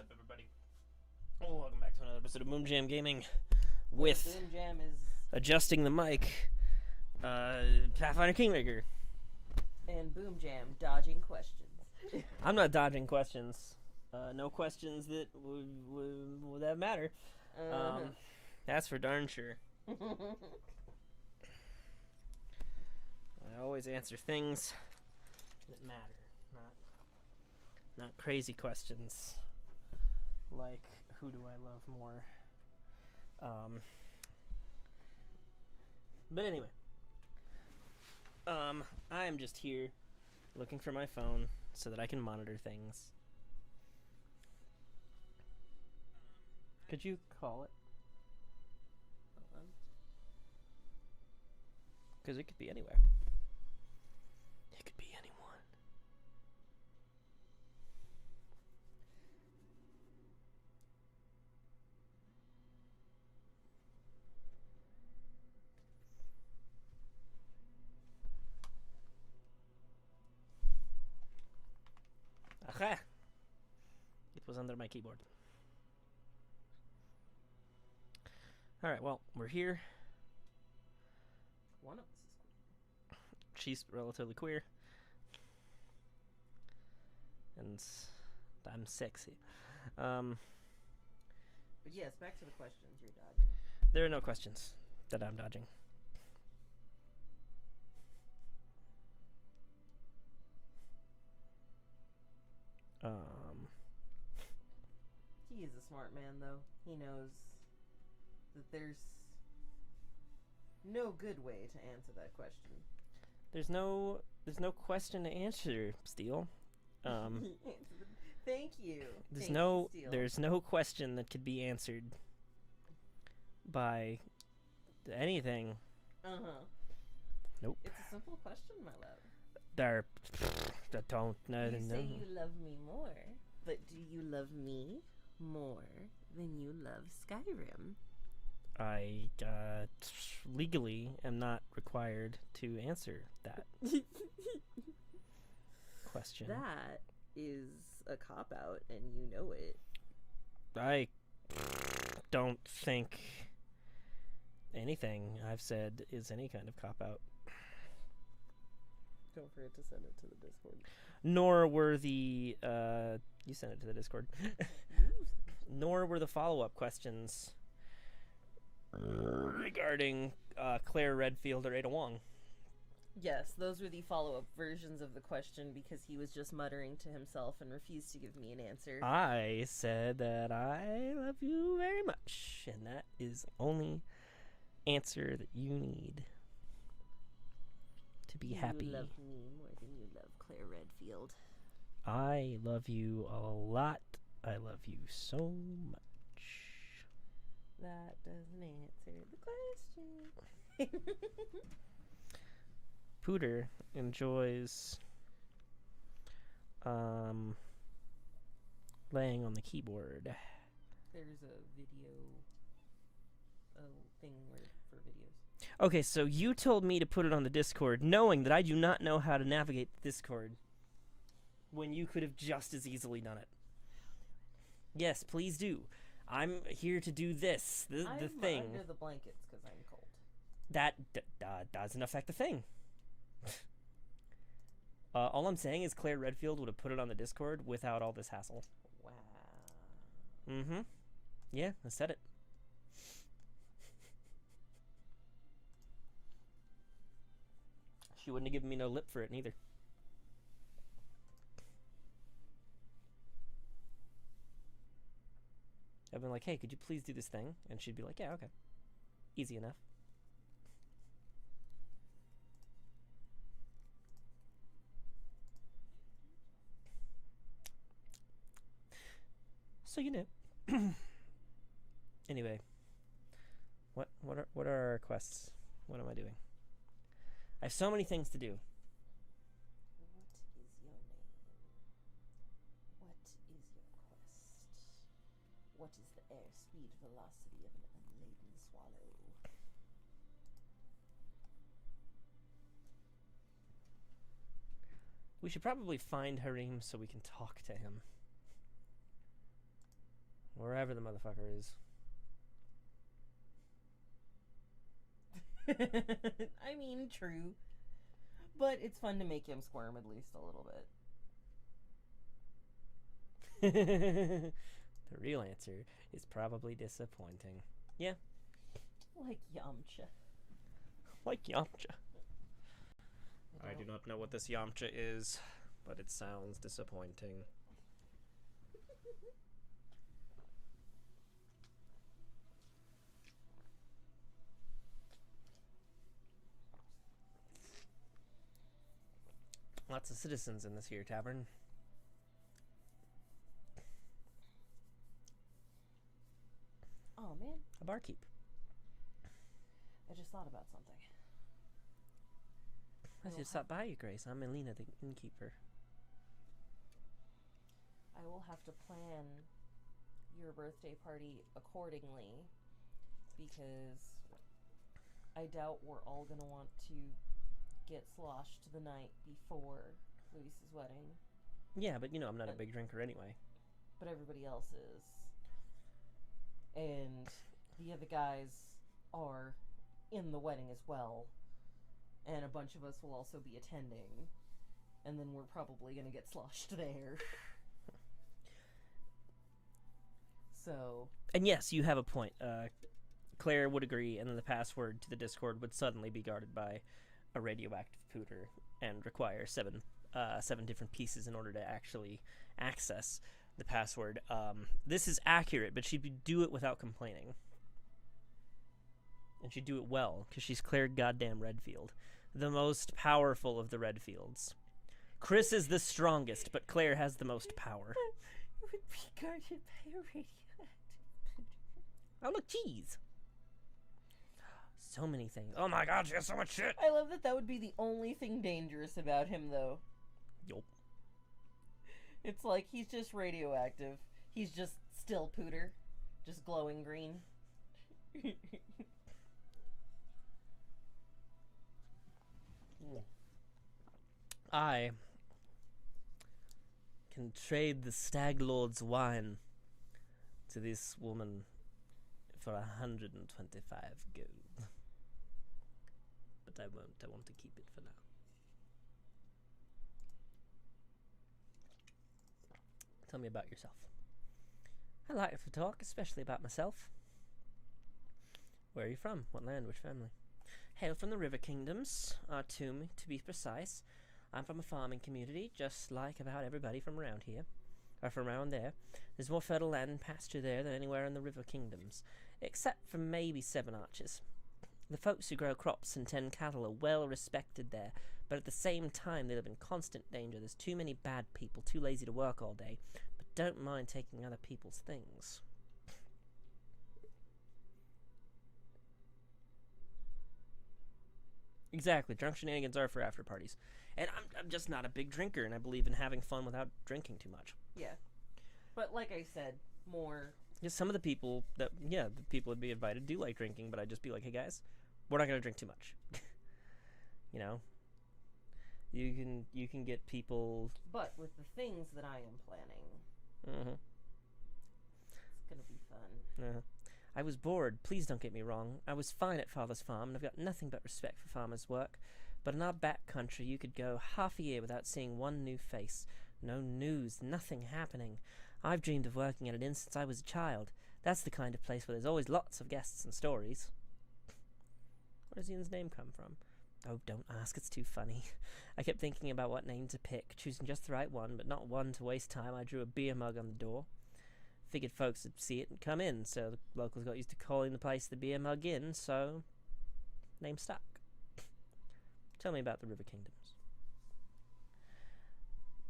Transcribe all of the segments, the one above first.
What's up, everybody? Welcome back to another episode of BoomJamGaming with Boom Jam is adjusting the mic, Pathfinder Kingmaker. and Boom Jam dodging questions. I'm not dodging questions. No questions that would matter. That's for darn sure. I always answer things that matter, not crazy questions like who do I love more. But anyway, I am just here looking for my phone so that I can monitor things. Could you call it? Because it could be anywhere. It could be anyone. Aha! It was under my keyboard. Alright, well, we're here. One of us is cool. She's relatively queer. And I'm sexy. But yes, back to the questions you're dodging. There are no questions that I'm dodging. He is a smart man, though. He knows that there's no good way to answer that question. There's no question to answer, Steele. Thank you. There's no question that could be answered by anything. Nope. It's a simple question, my love. Don't no. You say you love me more, but do you love me more than you love Skyrim? I legally am not required to answer that question. That is a cop-out, and you know it. I don't think anything I've said is any kind of cop-out. Don't forget to send it to the Discord. Nor were the you sent it to the Discord. Nor were the follow-up questions regarding Claire Redfield or Ada Wong. Yes, those were the follow-up versions of the question because he was just muttering to himself and refused to give me an answer. I said that I love you very much, and that is the only answer that you need to be happy. You love me more than you love Claire Redfield. I love you a lot. I love you so much. That doesn't answer the question. Pooter enjoys laying on the keyboard. There's a video thing for videos. Okay, so you told me to put it on the Discord, knowing that I do not know how to navigate the Discord, when you could have just as easily done it. Yes, please do. I'm here to do this, the thing. I'm under the blankets because I'm cold. That doesn't affect the thing. All I'm saying is Claire Redfield would have put it on the Discord without all this hassle. Wow. Mm-hmm. Yeah, I said it. She wouldn't have given me no lip for it neither. I've been like, hey, could you please do this thing? And she'd be like, yeah, okay. Easy enough. So you know. Anyway, what are our quests? What am I doing? I have so many things to do. What is your name? What is your quest? What is the airspeed velocity of an unladen swallow? We should probably find Harim so we can talk to him. Wherever the motherfucker is. I mean, true. But it's fun to make him squirm at least a little bit. The real answer is probably disappointing. Yeah. Like Yamcha. Like Yamcha. I do not know what this Yamcha is, but it sounds disappointing. Lots of citizens in this here tavern. Oh, man. A barkeep. I just thought about something. I should stop by you, Grace. I'm Elena, the innkeeper. I will have to plan your birthday party accordingly, because I doubt we're all going to want to get sloshed the night before Luis's wedding. Yeah, but you know I'm not a big drinker anyway. But everybody else is. And the other guys are in the wedding as well. And a bunch of us will also be attending. And then we're probably going to get sloshed there. So... And yes, you have a point. Claire would agree, and then the password to the Discord would suddenly be guarded by a radioactive pooter and require seven different pieces in order to actually access the password. This is accurate, but she'd do it without complaining. And she'd do it well, because she's Claire goddamn Redfield. The most powerful of the Redfields. Chris is the strongest, but Claire has the most power. It would be guarded by a radioactive pooter. Oh, look, cheese! So many things. Oh my god, she has so much shit! I love that would be the only thing dangerous about him, though. Yup. It's like, he's just radioactive. He's just still pooter. Just glowing green. I can trade the Stag Lord's wine to this woman for 125 gold. But I won't. I want to keep it for now. Tell me about yourself. I like to talk, especially about myself. Where are you from? What land? Which family? Hail from the River Kingdoms, Tomb, to be precise. I'm from a farming community, just like about everybody from around here. Or from around there. There's more fertile land and pasture there than anywhere in the River Kingdoms. Except for maybe Seven Arches. The folks who grow crops and tend cattle are well respected there, but at the same time they live in constant danger. There's too many bad people, too lazy to work all day, but don't mind taking other people's things. Exactly, drunk shenanigans are for after parties. And I'm just not a big drinker, and I believe in having fun without drinking too much. Yeah. But like I said, more... Just some of the people that, the people would be invited do like drinking, but I'd just be like, hey guys, we're not going to drink too much. You know? You can get people... But with the things that I am planning, it's going to be fun. I was bored, please don't get me wrong. I was fine at Father's Farm, and I've got nothing but respect for farmers' work. But in our back country, you could go half a year without seeing one new face. No news, nothing happening. I've dreamed of working at an inn since I was a child. That's the kind of place where there's always lots of guests and stories. Where does the inn's name come from? Oh, don't ask, it's too funny. I kept thinking about what name to pick, choosing just the right one, but not one to waste time. I drew a beer mug on the door. Figured folks would see it and come in, so the locals got used to calling the place the Beer Mug Inn, so name stuck. Tell me about the River Kingdoms.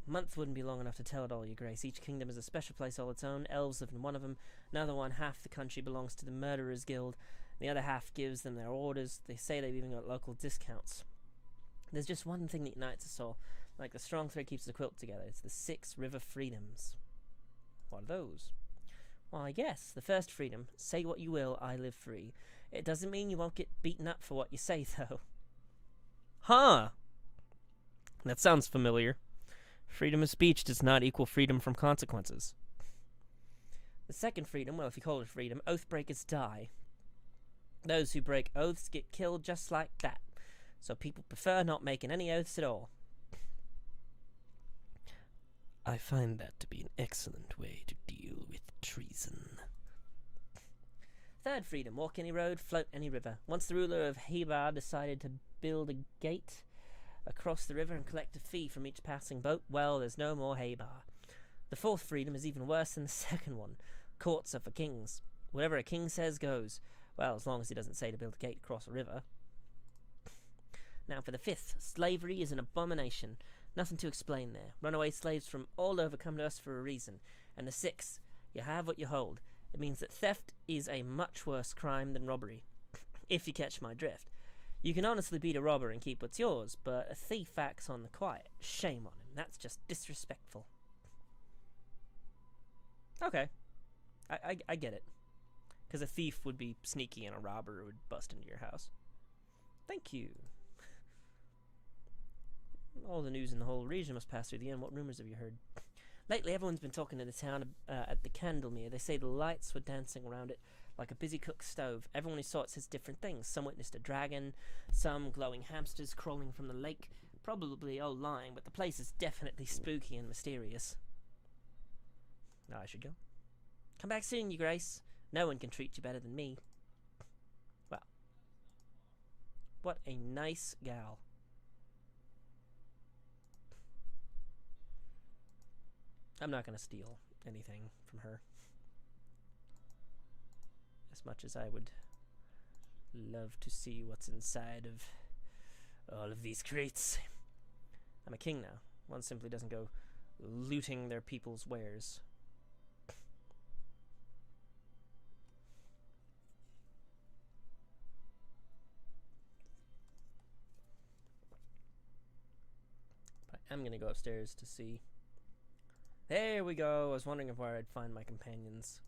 A month wouldn't be long enough to tell it all, Your Grace. Each kingdom is a special place all its own. Elves live in one of them. Another one, half the country belongs to the Murderers Guild. The other half gives them their orders. They say they've even got local discounts. There's just one thing that unites us all. Like the strong thread keeps the quilt together. It's the 6 River Freedoms. What are those? Why, yes, the first freedom. Say what you will, I live free. It doesn't mean you won't get beaten up for what you say, though. Huh. That sounds familiar. Freedom of speech does not equal freedom from consequences. The second freedom, well, if you call it freedom, oath breakers die. Those who break oaths get killed just like that. So people prefer not making any oaths at all. I find that to be an excellent way to deal with treason. Third freedom, walk any road, float any river. Once the ruler of Hebar decided to build a gate across the river and collect a fee from each passing boat, well, there's no more Hebar. The fourth freedom is even worse than the second one. Courts are for kings. Whatever a king says goes. Well, as long as he doesn't say to build a gate across a river. Now for the fifth, slavery is an abomination. Nothing to explain there. Runaway slaves from all over come to us for a reason. And the sixth, you have what you hold. It means that theft is a much worse crime than robbery. If you catch my drift. You can honestly beat a robber and keep what's yours, but a thief acts on the quiet. Shame on him. That's just disrespectful. Okay. I get it. Because a thief would be sneaky and a robber would bust into your house. Thank you. All the news in the whole region must pass through the inn. What rumors have you heard? Lately, everyone's been talking to the town at the Candlemere. They say the lights were dancing around it like a busy cook's stove. Everyone who saw it says different things. Some witnessed a dragon, some glowing hamsters crawling from the lake. Probably all lying, but the place is definitely spooky and mysterious. Now I should go. Come back soon, Your Grace. No one can treat you better than me. Well, what a nice gal. I'm not going to steal anything from her. As much as I would love to see what's inside of all of these crates. I'm a king now. One simply doesn't go looting their people's wares. But I'm going to go upstairs to see. There we go. I was wondering where I'd find my companions.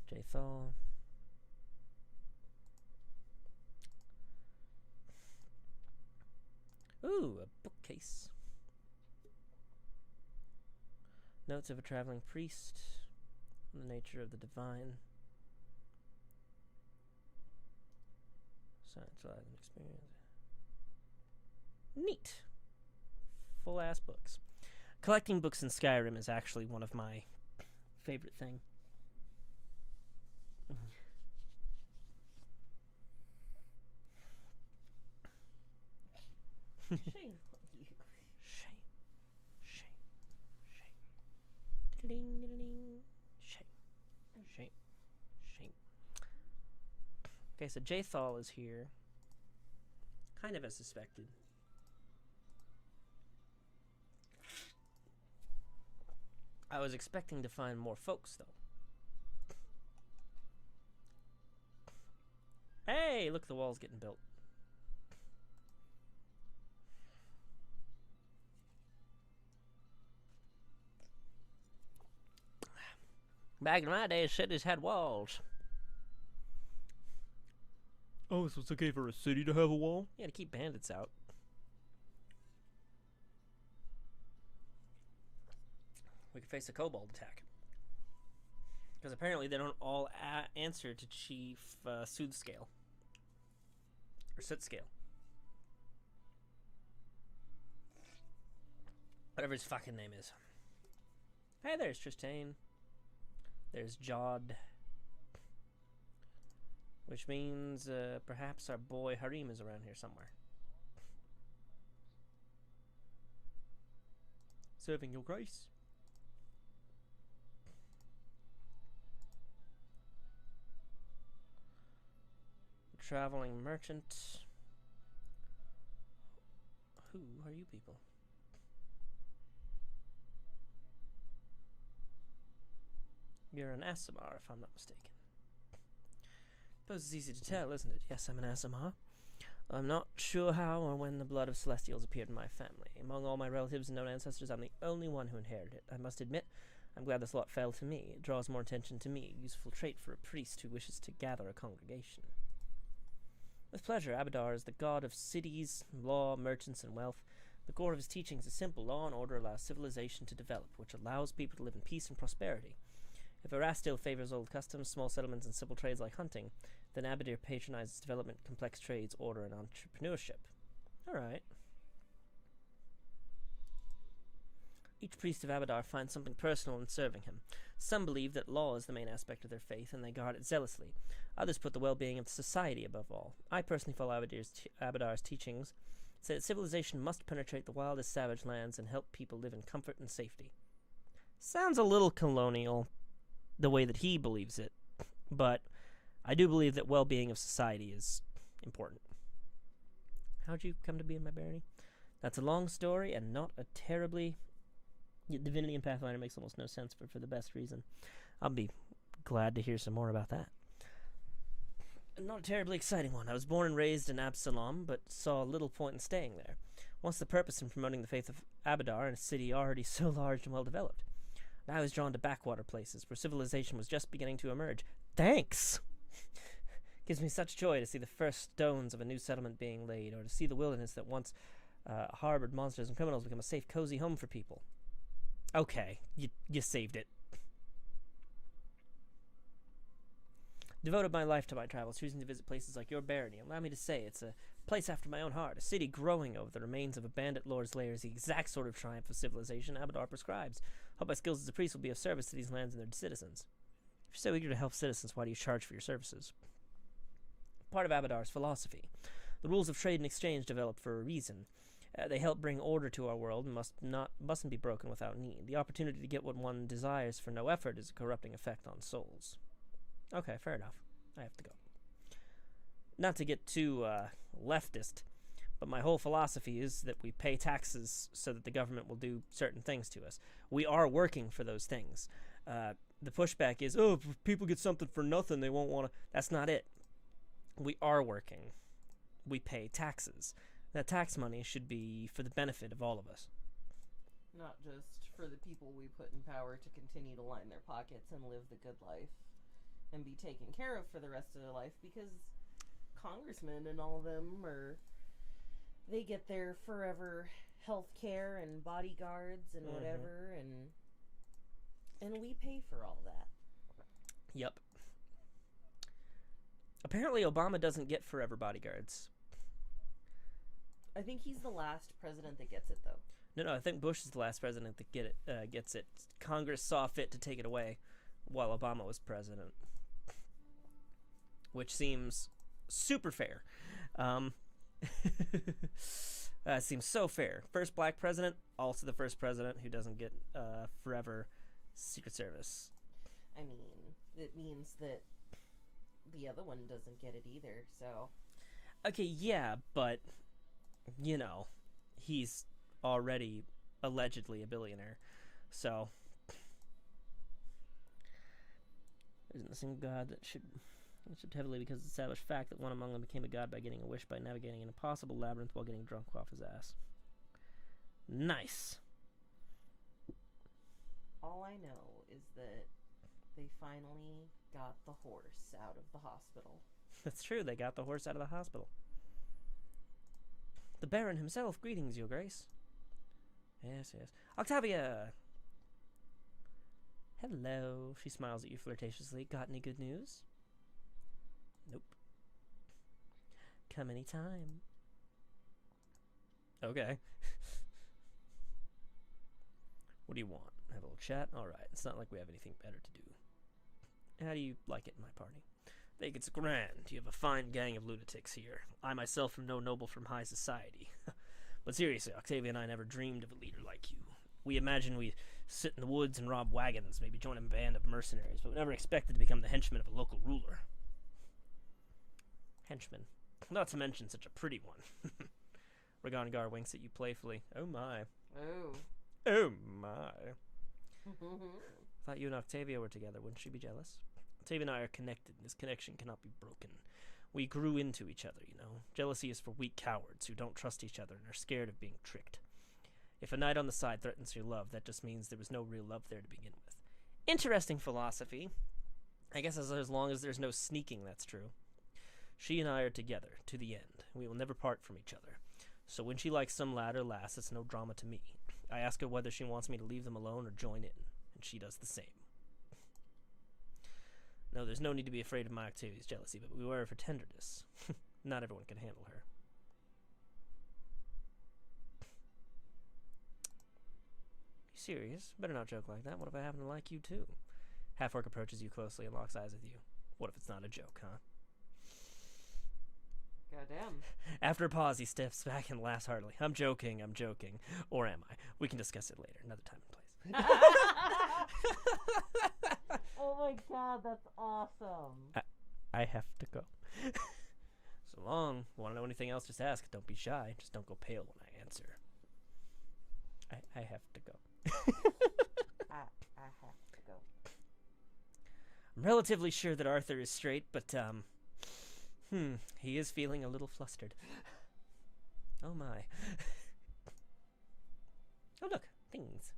Jathal. Ooh, a bookcase. Notes of a traveling priest. The nature of the divine. Science, life, and experience. Neat. Full ass books. Collecting books in Skyrim is actually one of my favorite things. Shame on you. Shame. Ding, ding, ding. Shame. Okay, so Jathal is here. Kind of as suspected. I was expecting to find more folks, though. Hey, look, the wall's getting built. Back in my day, cities had walls. Oh, so it's okay for a city to have a wall? Yeah, to keep bandits out. We could face a kobold attack. Because apparently they don't all answer to Chief Soothscale. Or Sootscale. Whatever his fucking name is. Hey, there's Tristane. There's Jod. Which means perhaps our boy Harim is around here somewhere. Serving your grace. Traveling merchant. Who are you people? You're an Aasimar, if I'm not mistaken. Suppose it's easy to tell, isn't it? Yes, I'm an Aasimar. I'm not sure how or when the blood of Celestials appeared in my family. Among all my relatives and known ancestors, I'm the only one who inherited it. I must admit, I'm glad this lot fell to me. It draws more attention to me, a useful trait for a priest who wishes to gather a congregation. With pleasure, Abadar is the god of cities, law, merchants, and wealth. The core of his teachings is simple. Law and order allows civilization to develop, which allows people to live in peace and prosperity. If Erastil favors old customs, small settlements, and simple trades like hunting, then Abadir patronizes development, complex trades, order, and entrepreneurship. Alright. Each priest of Abadar finds something personal in serving him. Some believe that law is the main aspect of their faith, and they guard it zealously. Others put the well-being of society above all. I personally follow Abadar's teachings, say that civilization must penetrate the wildest savage lands and help people live in comfort and safety. Sounds a little colonial, the way that he believes it, but I do believe that well-being of society is important. How'd you come to be in my barony? That's a long story and not a terribly... Divinity in Pathfinder makes almost no sense, but for the best reason. I'll be glad to hear some more about that. Not a terribly exciting one. I was born and raised in Absalom, but saw little point in staying there. Once the purpose in promoting the faith of Abadar in a city already so large and well developed. I was drawn to backwater places where civilization was just beginning to emerge. Thanks! Gives me such joy to see the first stones of a new settlement being laid, or to see the wilderness that once harbored monsters and criminals become a safe, cozy home for people. Okay, you saved it. Devoted my life to my travels, choosing to visit places like your barony. Allow me to say, it's a place after my own heart, a city growing over the remains of a bandit lord's lair is the exact sort of triumph of civilization Abadar prescribes. Hope my skills as a priest will be of service to these lands and their citizens. If you're so eager to help citizens, why do you charge for your services? Part of Abadar's philosophy. The rules of trade and exchange developed for a reason. They help bring order to our world and mustn't be broken without need. The opportunity to get what one desires for no effort is a corrupting effect on souls. Okay, fair enough. I have to go. Not to get too leftist, but my whole philosophy is that we pay taxes so that the government will do certain things to us. We are working for those things. The pushback is, oh, if people get something for nothing, they won't want to... That's not it. We are working. We pay taxes. That tax money should be for the benefit of all of us. Not just for the people we put in power to continue to line their pockets and live the good life and be taken care of for the rest of their life, because congressmen and all of them they get their forever health care and bodyguards and whatever, and we pay for all that. Yep. Apparently Obama doesn't get forever bodyguards. I think he's the last president that gets it, though. No, I think Bush is the last president that gets it. Congress saw fit to take it away while Obama was president, which seems super fair. Seems so fair. First black president, also the first president who doesn't get forever Secret Service. I mean, it means that the other one doesn't get it either, so... Okay, yeah, but... You know, he's already allegedly a billionaire, so isn't the same god that should worship heavily because of the established fact that one among them became a god by getting a wish by navigating an impossible labyrinth while getting drunk off his ass. Nice. All I know is that they finally got the horse out of the hospital. That's true, they got the horse out of the hospital. The Baron himself, greetings, Your Grace. Yes. Octavia! Hello. She smiles at you flirtatiously. Got any good news? Nope. Come anytime. Okay. What do you want? Have a little chat? Alright, it's not like we have anything better to do. How do you like it in my party? I think it's grand. You have a fine gang of lunatics here. I myself am no noble from high society. But seriously, Octavia and I never dreamed of a leader like you. We imagined we'd sit in the woods and rob wagons, maybe join a band of mercenaries, but we never expected to become the henchmen of a local ruler. Henchman. Not to mention such a pretty one. Ragongar winks at you playfully. Oh my. Oh. Oh my. Thought you and Octavia were together. Wouldn't she be jealous? Octavia and I are connected. This connection cannot be broken. We grew into each other, you know. Jealousy is for weak cowards who don't trust each other and are scared of being tricked. If a knight on the side threatens your love, that just means there was no real love there to begin with. Interesting philosophy. I guess as long as there's no sneaking, that's true. She and I are together, to the end. We will never part from each other. So when she likes some lad or lass, it's no drama to me. I ask her whether she wants me to leave them alone or join in, and she does the same. No, there's no need to be afraid of my activities, jealousy, but beware of her tenderness. Not everyone can handle her. You serious? Better not joke like that. What if I happen to like you too? Half-orc approaches you closely and locks eyes with you. What if it's not a joke, huh? Goddamn. After a pause, he steps back and laughs heartily. I'm joking. Or am I? We can discuss it later, another time and place. Oh my god, that's awesome. I have to go. So long. Want to know anything else, just ask. Don't be shy. Just don't go pale when I answer. I have to go. I have to go. I'm relatively sure that Arthur is straight, but, he is feeling a little flustered. Oh my. Oh look, things.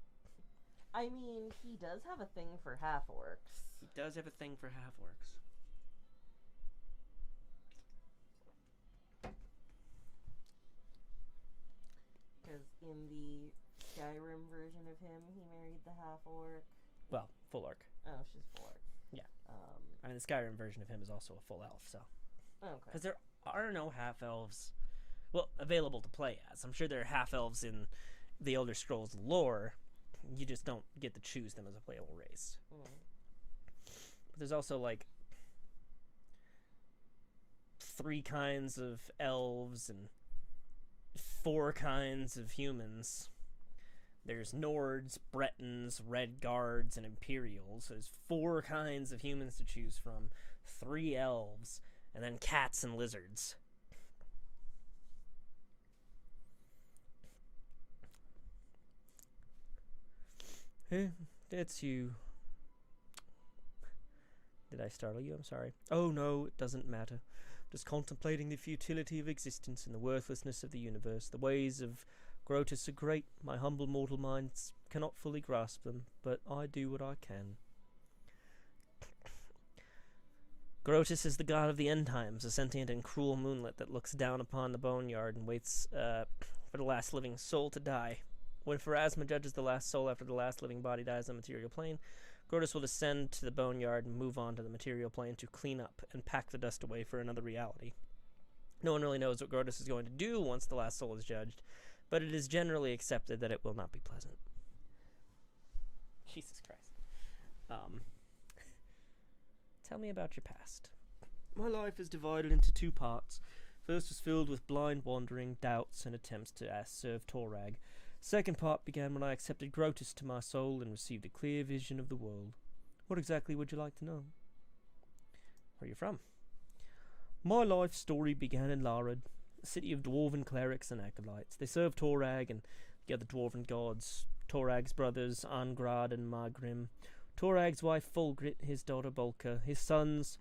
I mean, he does have a thing for half-orcs. He does have a thing for half-orcs. Because in the Skyrim version of him, he married the half-orc. Well, full orc. Oh, she's full orc. Yeah. I mean, the Skyrim version of him is also a full elf, so. Okay. Because there are no half-elves, well, available to play as. I'm sure there are half-elves in the Elder Scrolls lore. You just don't get to choose them as a playable race. Mm. But there's also, like, 3 kinds of elves and 4 kinds of humans. There's Nords, Bretons, Red Guards, and Imperials. So there's 4 kinds of humans to choose from, 3 elves, and then cats and lizards. Hey, that's you. Did I startle you? I'm sorry. Oh no, it doesn't matter. Just contemplating the futility of existence and the worthlessness of the universe. The ways of Grotus are great. My humble mortal minds cannot fully grasp them, but I do what I can. Grotus is the god of the end times, a sentient and cruel moonlet that looks down upon the boneyard and waits for the last living soul to die. When Pharasma judges the last soul after the last living body dies on the material plane, Grotus will descend to the boneyard and move on to the material plane to clean up and pack the dust away for another reality. No one really knows what Grotus is going to do once the last soul is judged, but it is generally accepted that it will not be pleasant. Jesus Christ. Tell me about your past. My life is divided into 2 parts. First was filled with blind wandering, doubts, and attempts to serve Torag. Second part began when I accepted Grotus to my soul and received a clear vision of the world. What exactly would you like to know? Where are you from? My life story began in Larad, a city of dwarven clerics and acolytes. They served Torag and the other dwarven gods, Torag's brothers, Angrad and Magrim, Torag's wife Fulgrit, his daughter Bolka, his sons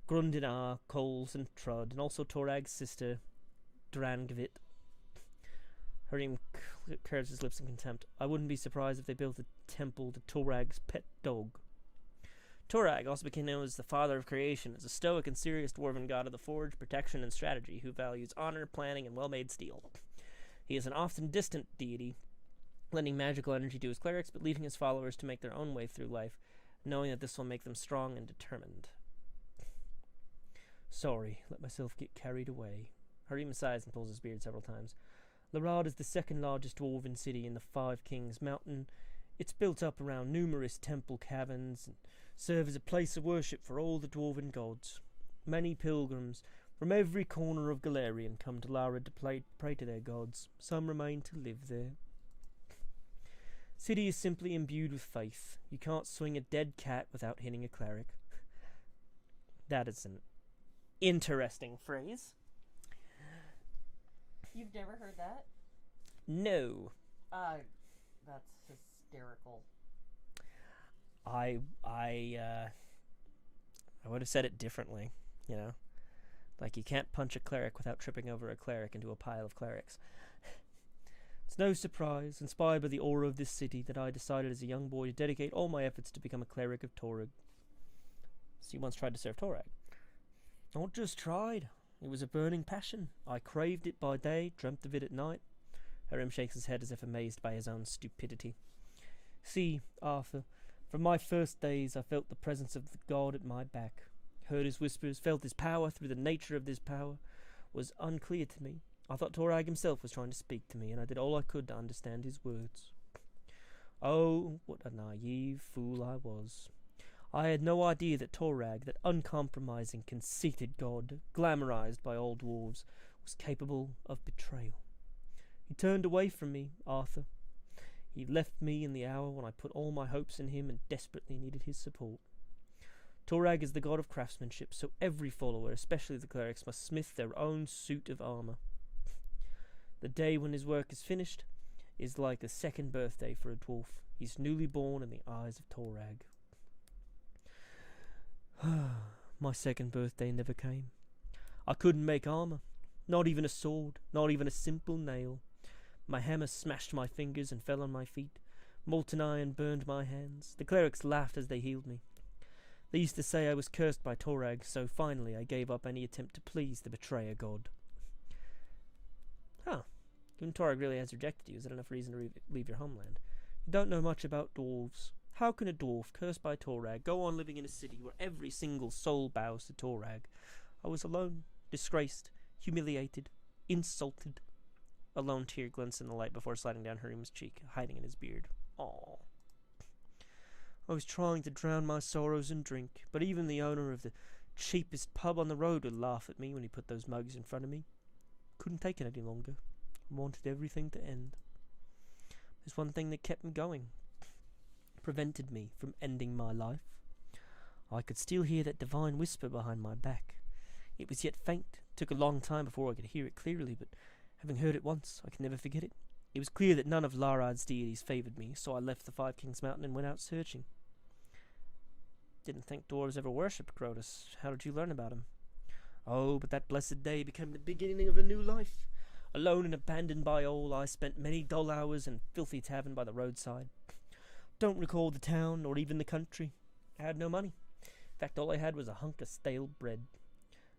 Grundinar, Coles and Trud, and also Torag's sister Drangvit. Hurrim curves his lips in contempt. I wouldn't be surprised if they built a temple to Torag's pet dog. Torag also became known as the father of creation, as a stoic and serious dwarven god of the forge, protection, and strategy who values honor, planning, and well-made steel. He is an often distant deity, lending magical energy to his clerics, but leaving his followers to make their own way through life, knowing that this will make them strong and determined. Sorry, let myself get carried away. Hurrim sighs and pulls his beard several times. Larad is the second largest dwarven city in the 5 Kings Mountain. It's built up around numerous temple caverns and serves as a place of worship for all the dwarven gods. Many pilgrims from every corner of Galarian come to Larad to pray to their gods. Some remain to live there. City is simply imbued with faith. You can't swing a dead cat without hitting a cleric. That is an interesting phrase. You've never heard that? No. That's hysterical. I would have said it differently, you know? Like, you can't punch a cleric without tripping over a cleric into a pile of clerics. It's no surprise, inspired by the aura of this city, that I decided as a young boy to dedicate all my efforts to become a cleric of Torag. So you once tried to serve Torag? Not just tried. It was a burning passion. I craved it by day, dreamt of it at night. Hiram shakes his head as if amazed by his own stupidity. See, Arthur, from my first days I felt the presence of the god at my back. Heard his whispers, felt his power through the nature of this power was unclear to me. I thought Torag himself was trying to speak to me, and I did all I could to understand his words. Oh, what a naive fool I was. I had no idea that Torag, that uncompromising, conceited god, glamorized by all dwarves, was capable of betrayal. He turned away from me, Arthur. He left me in the hour when I put all my hopes in him and desperately needed his support. Torag is the god of craftsmanship, so every follower, especially the clerics, must smith their own suit of armor. The day when his work is finished is like the second birthday for a dwarf. He's newly born in the eyes of Torag. My second birthday never came. I couldn't make armor, not even a sword, not even a simple nail. My hammer smashed my fingers and fell on my feet. Molten iron burned my hands. The clerics laughed as they healed me. They used to say I was cursed by Torag, so finally I gave up any attempt to please the betrayer god. Huh. Even Torag really has rejected you. Is that enough reason to leave your homeland? You don't know much about dwarves. How can a dwarf, cursed by Torag, go on living in a city where every single soul bows to Torag? I was alone, disgraced, humiliated, insulted. A lone tear glints in the light before sliding down Harim's cheek, hiding in his beard. Aww. I was trying to drown my sorrows in drink, but even the owner of the cheapest pub on the road would laugh at me when he put those mugs in front of me. Couldn't take it any longer. I wanted everything to end. There's one thing that kept me going. Prevented me from ending my life. I could still hear that divine whisper behind my back. It was yet faint. Took a long time before I could hear it clearly, but having heard it once, I can never forget it. It was clear that none of Larad's deities favoured me, so I left the Five Kings Mountain and went out searching. Didn't think dwarves ever worshipped Grotus. How did you learn about him? Oh, but that blessed day became the beginning of a new life. Alone and abandoned by all, I spent many dull hours in a filthy tavern by the roadside. Don't recall the town, or even the country. I had no money. In fact, all I had was a hunk of stale bread.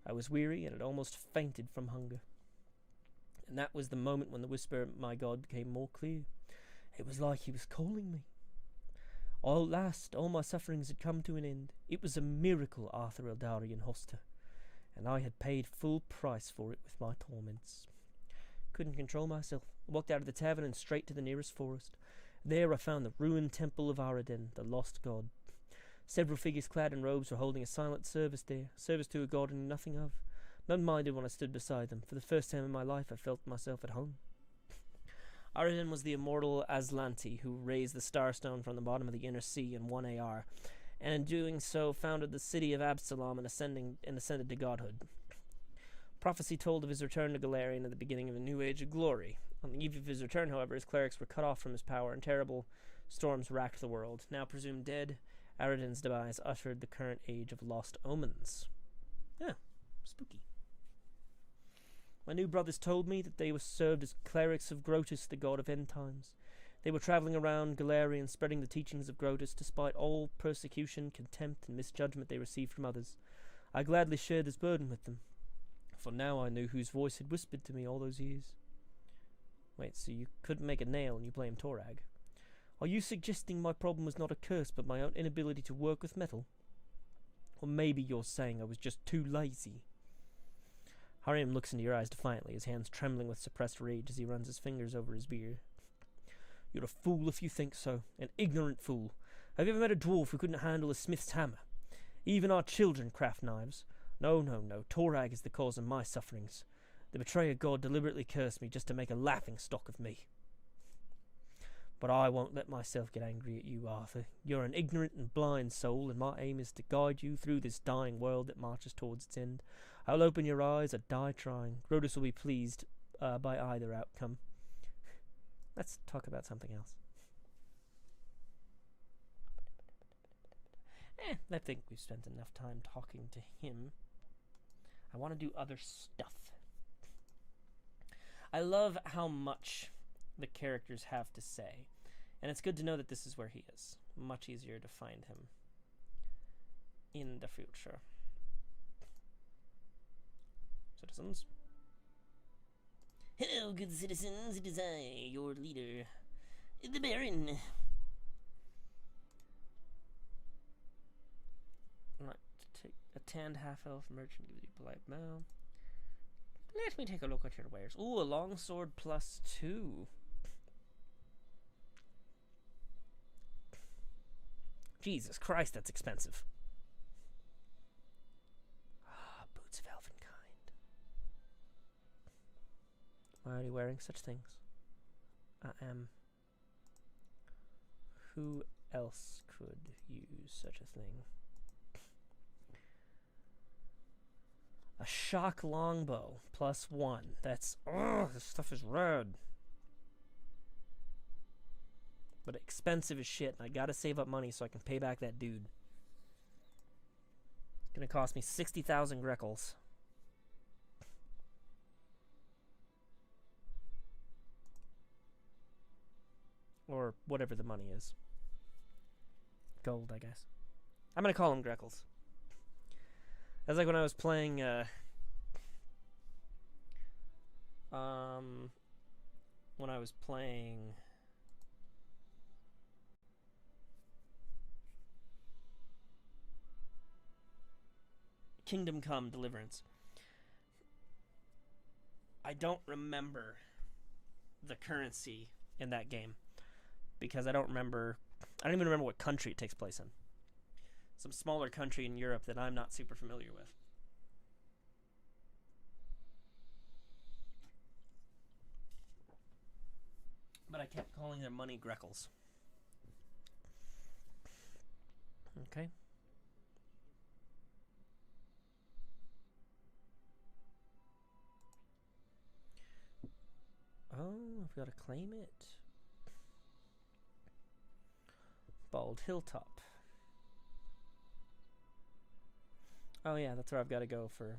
I was weary and had almost fainted from hunger. And that was the moment when the whisper of my god became more clear. It was like he was calling me. At last, all my sufferings had come to an end. It was a miracle, Arthur Eldarian Hoster, and I had paid full price for it with my torments. Couldn't control myself. I walked out of the tavern and straight to the nearest forest. There I found the ruined temple of Aradin, the lost god. Several figures clad in robes were holding a silent service there, service to a god I knew nothing of. None minded when I stood beside them. For the first time in my life I felt myself at home. Aradin was the immortal Aslanti who raised the Starstone from the bottom of the inner sea in 1 AR, and in doing so founded the city of Absalom and ascended to godhood. Prophecy told of his return to Galarian at the beginning of a new age of glory. On the eve of his return, however, his clerics were cut off from his power, and terrible storms racked the world. Now presumed dead, Aradin's demise ushered the current age of lost omens. Yeah, spooky. My new brothers told me that they were served as clerics of Grotus, the god of end times. They were traveling around Galarian, spreading the teachings of Grotus, despite all persecution, contempt, and misjudgment they received from others. I gladly shared this burden with them, for now I knew whose voice had whispered to me all those years. Wait, so you couldn't make a nail and you blame Torag? Are you suggesting my problem was not a curse, but my own inability to work with metal? Or maybe you're saying I was just too lazy? Harim looks into your eyes defiantly, his hands trembling with suppressed rage as he runs his fingers over his beard. You're a fool if you think so, an ignorant fool. Have you ever met a dwarf who couldn't handle a smith's hammer? Even our children craft knives. No, Torag is the cause of my sufferings. The betrayer god deliberately cursed me just to make a laughing stock of me. But I won't let myself get angry at you, Arthur. You're an ignorant and blind soul, and my aim is to guide you through this dying world that marches towards its end. I'll open your eyes or die trying. Grotus will be pleased by either outcome. Let's talk about something else. I think we've spent enough time talking to him. I want to do other stuff. I love how much the characters have to say, and it's good to know that this is where he is. Much easier to find him in the future. Citizens. Hello, good citizens. It is I, your leader, the Baron. Right, take a tanned half-elf merchant gives you polite bow. Let me take a look at your wares. Ooh, a longsword +2. Jesus Christ, that's expensive. Ah, boots of elvenkind. Why are you wearing such things? I am. Who else could use such a thing? A shock longbow +1. That's this stuff is red. But expensive as shit, and I gotta save up money so I can pay back that dude. It's gonna cost me 60,000 Greckles. Or whatever the money is. Gold, I guess. I'm gonna call them Greckles. That's like when I was playing, when I was playing Kingdom Come Deliverance. I don't remember the currency in that game because I don't even remember what country it takes place in. Some smaller country in Europe that I'm not super familiar with. But I kept calling their money Greckles. Okay. Oh, I've got to claim it. Bald Hilltop. Oh yeah, that's where I've got to go for...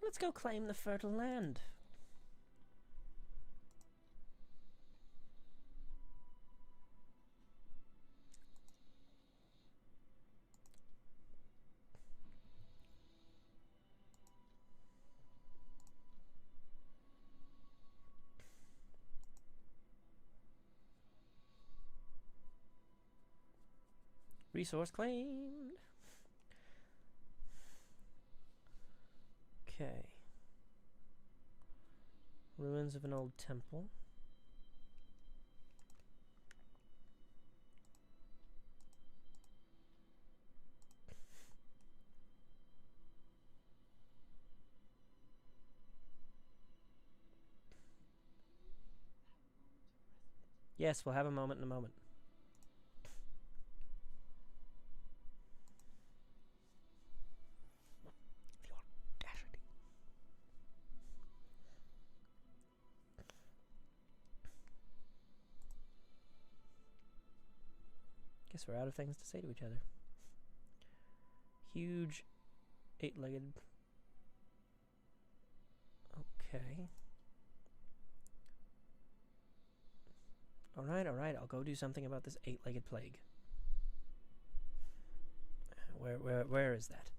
Let's go claim the fertile land. Resource claimed. Okay. Ruins of an old temple. Yes, we'll have a moment in a moment. Guess we're out of things to say to each other. Huge 8-legged. Okay. Alright, I'll go do something about this 8-legged plague. Where is that?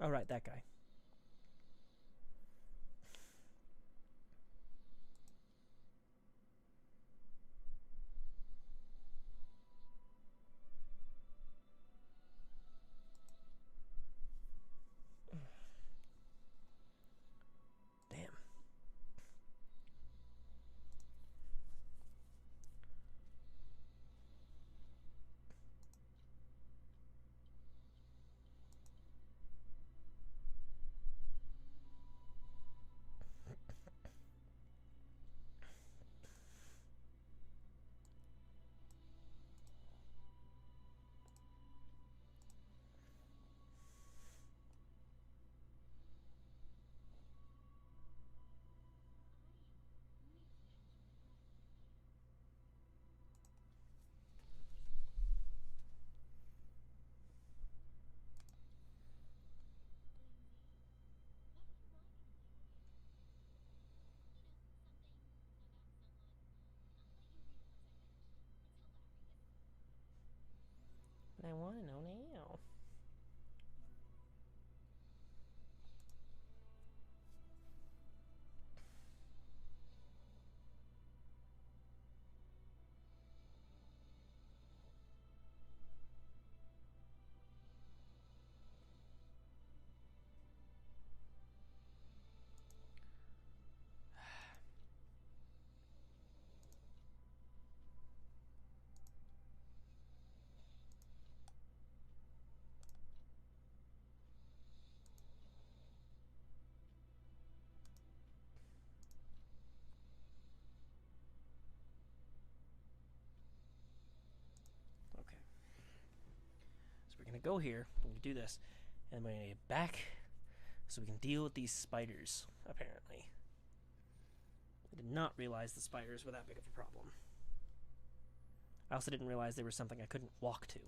Alright, that guy. Damn. I want to know now. Okay. So we're going to go here. We're going to do this. And we're going to get back so we can deal with these spiders, apparently. I did not realize the spiders were that big of a problem. I also didn't realize they were something I couldn't walk to.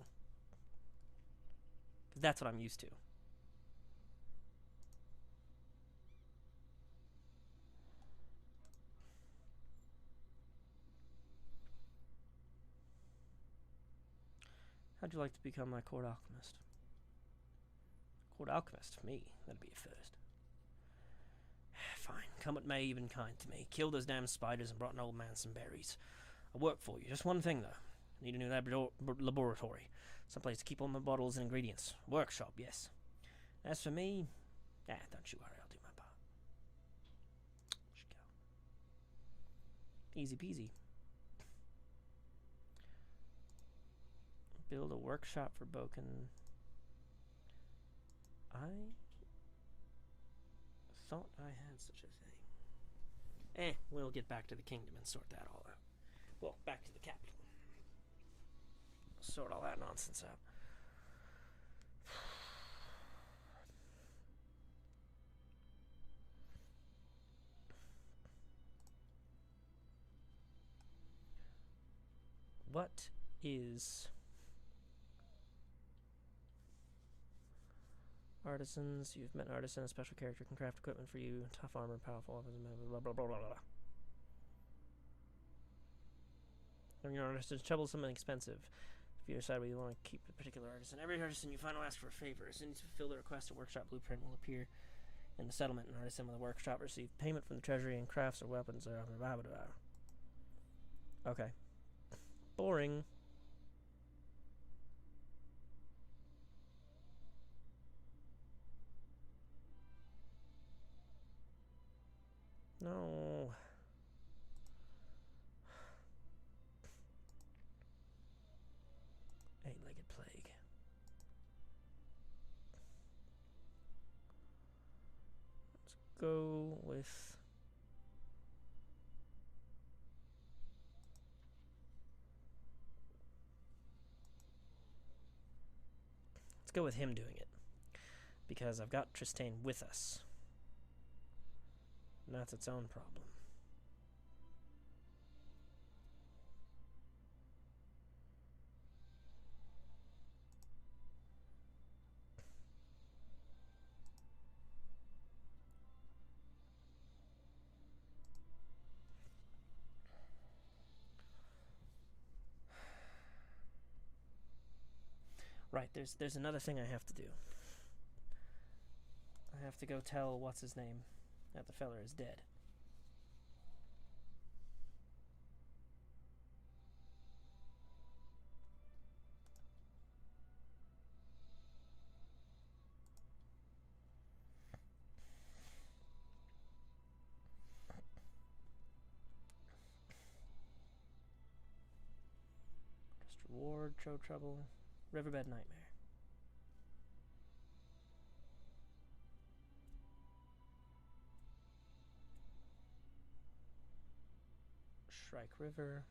Because that's what I'm used to. How'd you like to become my court alchemist? Court alchemist? Me? That'd be a first. Fine. Come what may, you've been kind to me. Killed those damn spiders and brought an old man some berries. I'll work for you. Just one thing, though. I need a new laboratory. Someplace to keep all my bottles and ingredients. Workshop, yes. As for me, don't you worry. I'll do my part. Should go. Easy peasy. Build a workshop for Boken. I thought I had such a thing. We'll get back to the kingdom and sort that all out. Well, back to the capital. Sort all that nonsense out. What is artisans? You've met an artisan, a special character can craft equipment for you, tough armor, powerful weapons, blah blah blah blah blah. When you're an artisan, it's troublesome and expensive. If you decide whether you want to keep a particular artisan, every artisan you find will ask for a favor. As soon as you fulfill the request, a workshop blueprint will appear in the settlement. An artisan with a workshop will receive payment from the treasury and crafts or weapons. Okay. Boring. No. Eight-legged plague. Let's go with... Let's go with him doing it. Because I've got Tristane with us. And that's its own problem. Right, there's another thing I have to do. I have to go tell what's his name that the feller is dead. Just reward, show trouble, riverbed nightmare. Shrike River.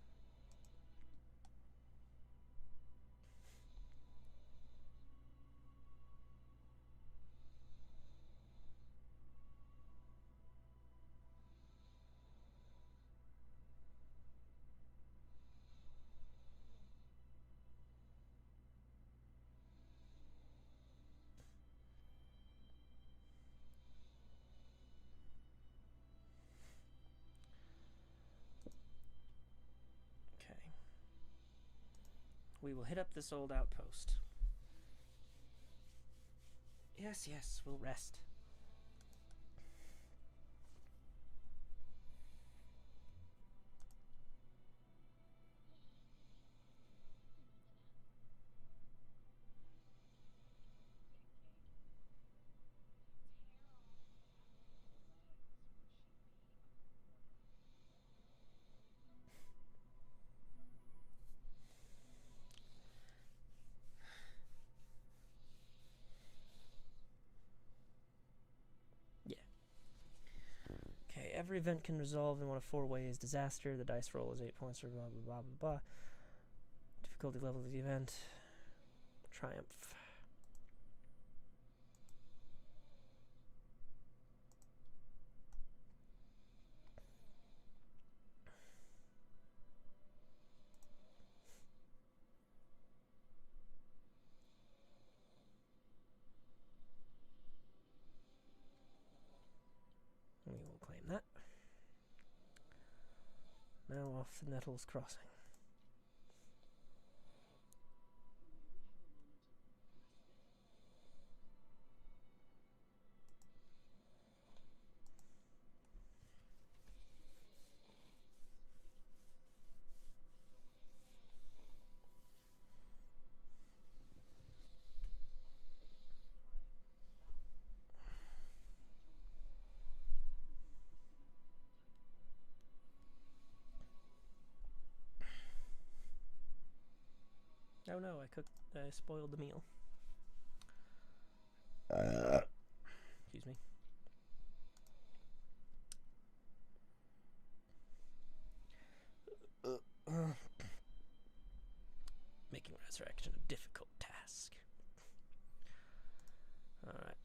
We will hit up this old outpost. Yes, yes, we'll rest. Okay, every event can resolve in one of 4 ways. Disaster, the dice roll is 8 points, or blah, blah, blah, blah, blah. Difficulty level of the event. Triumph. We will claim that. Now off the Nettles Crossing. Oh no, I spoiled the meal. Excuse me. Making resurrection a difficult task. Alright.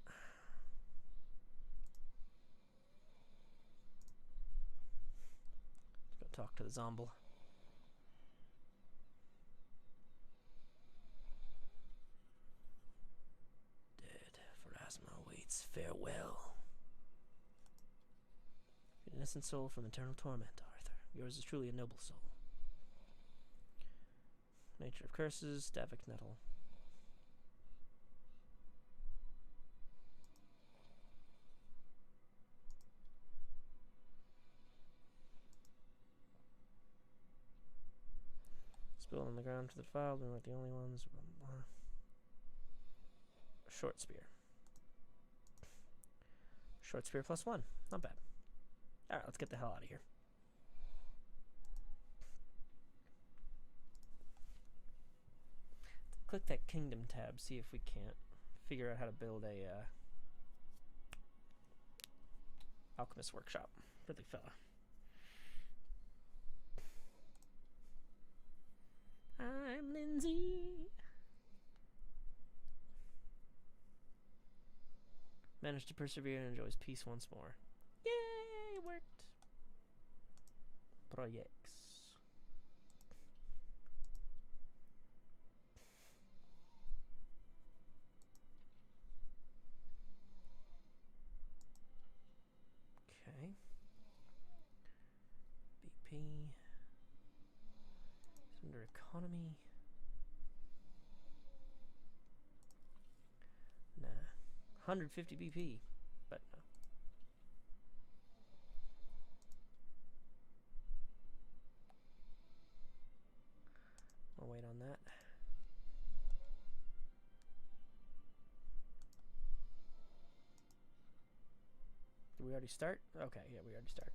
Let's go talk to the Zomble. Dead. Pharasma awaits farewell. An innocent soul from eternal torment, Arthur. Yours is truly a noble soul. Nature of curses, Davik Nettle. Spill on the ground to the defiled, we're not the only ones. Blah, blah, blah. Short spear. Short spear +1. Not bad. Alright, let's get the hell out of here. Click that kingdom tab, see if we can't figure out how to build a alchemist workshop for the fella. I'm Lindsay. Managed to persevere and enjoys peace once more. Yay, it worked. Projects. Okay. BP. It's under economy. Nah. 150 BP. But no. I'll wait on that. Did we already start? Okay, yeah, we already started.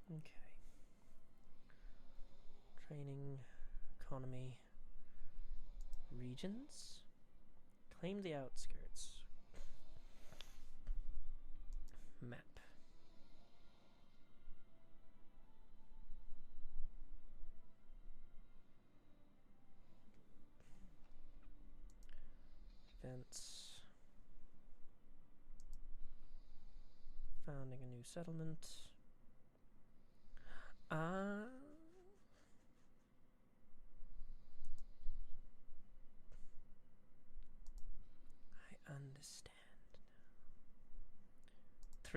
Okay. Training, economy, regions. Claim the outskirts. Map. Events. Founding a new settlement.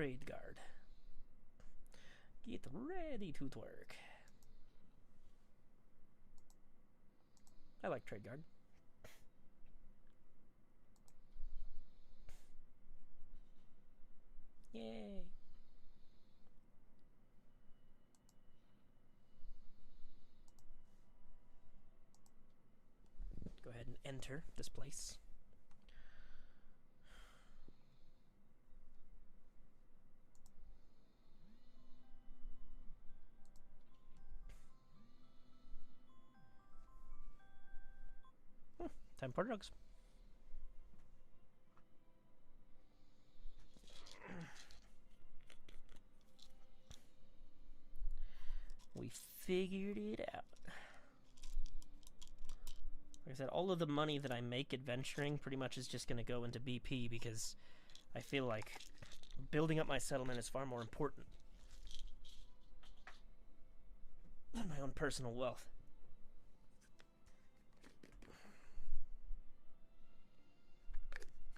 trade guard. Get ready to twerk. I like trade guard. Yay. Go ahead and enter this place. Time for drugs. We figured it out. Like I said, all of the money that I make adventuring pretty much is just going to go into BP because I feel like building up my settlement is far more important than my own personal wealth.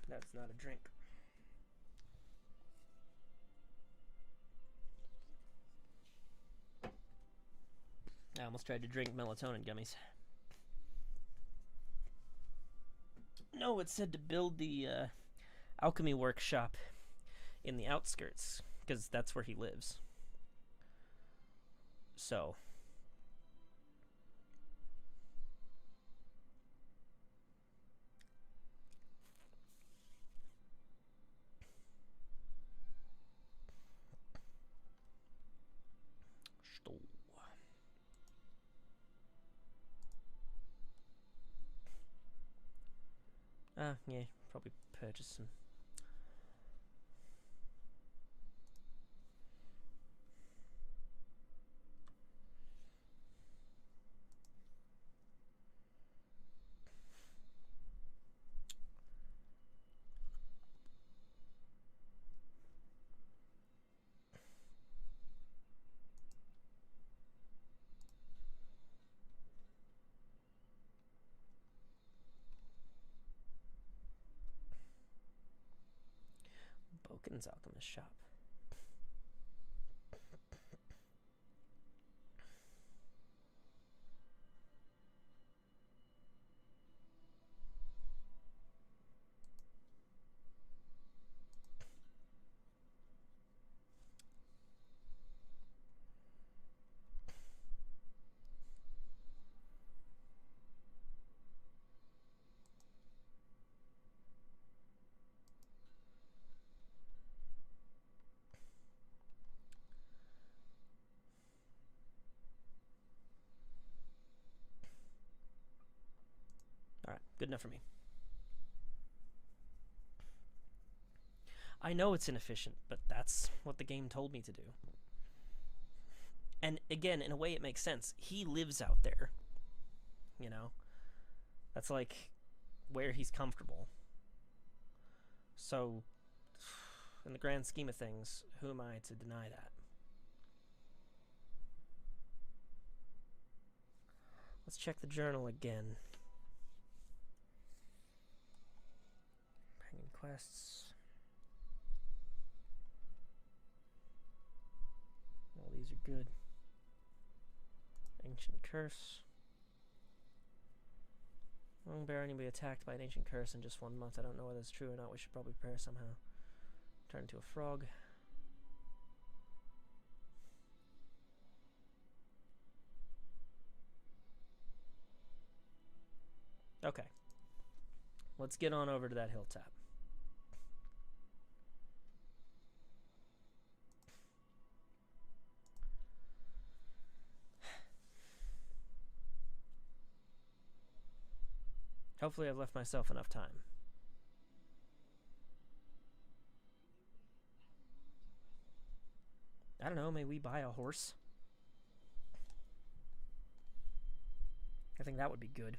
That's not a drink. I almost tried to drink melatonin gummies. No, it said to build the alchemy workshop in the outskirts, because that's where he lives. So. Yeah, probably purchase some. Boken's alchemist shop. Alright, good enough for me. I know it's inefficient, but that's what the game told me to do. And again, in a way it makes sense. He lives out there. You know? That's like where he's comfortable. So, in the grand scheme of things, who am I to deny that? Let's check the journal again. Hanging quests. All these are good. Ancient curse. Long bear anybody attacked by an ancient curse in just 1 month. I don't know whether it's true or not. We should probably prepare somehow. Turn into a frog. Okay. Let's get on over to that hilltop. Hopefully I've left myself enough time. I don't know, maybe we buy a horse? I think that would be good.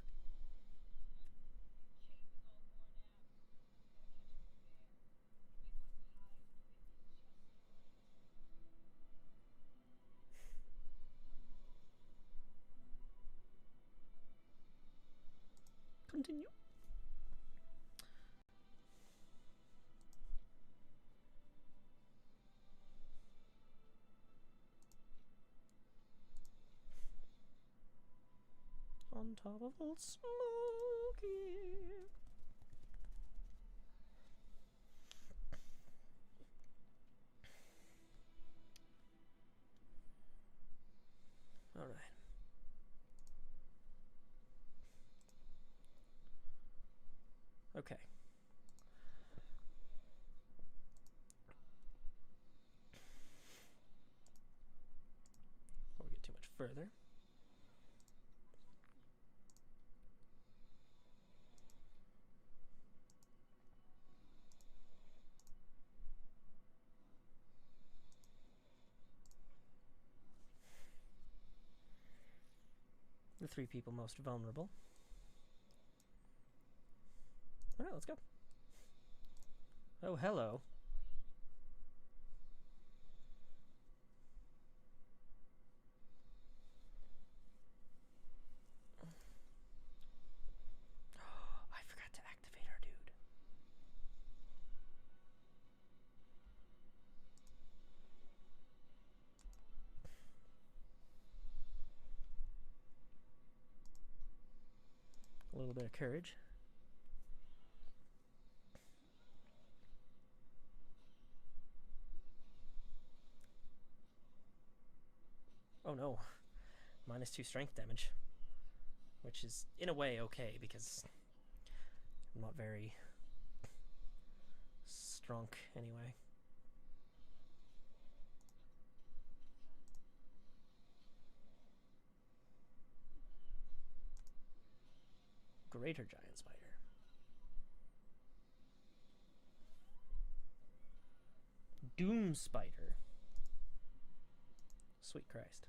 Continue. on top of Old Smoky. All right. Okay. Before we get too much further. The 3 people most vulnerable. Alright, let's go. Oh, hello. I forgot to activate our dude. A little bit of courage. Oh no. -2 strength damage. Which is, in a way, okay, because I'm not very strong anyway. Greater giant spider. Doom spider. Sweet Christ.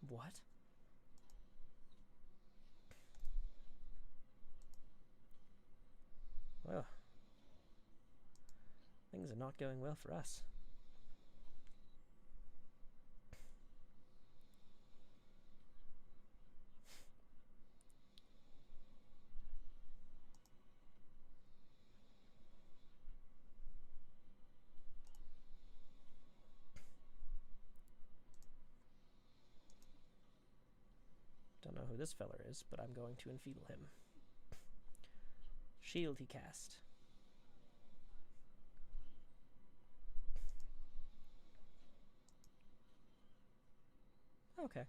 What? Well, things are not going well for us. Don't know who this feller is, but I'm going to enfeeble him. Shield he cast. Okay.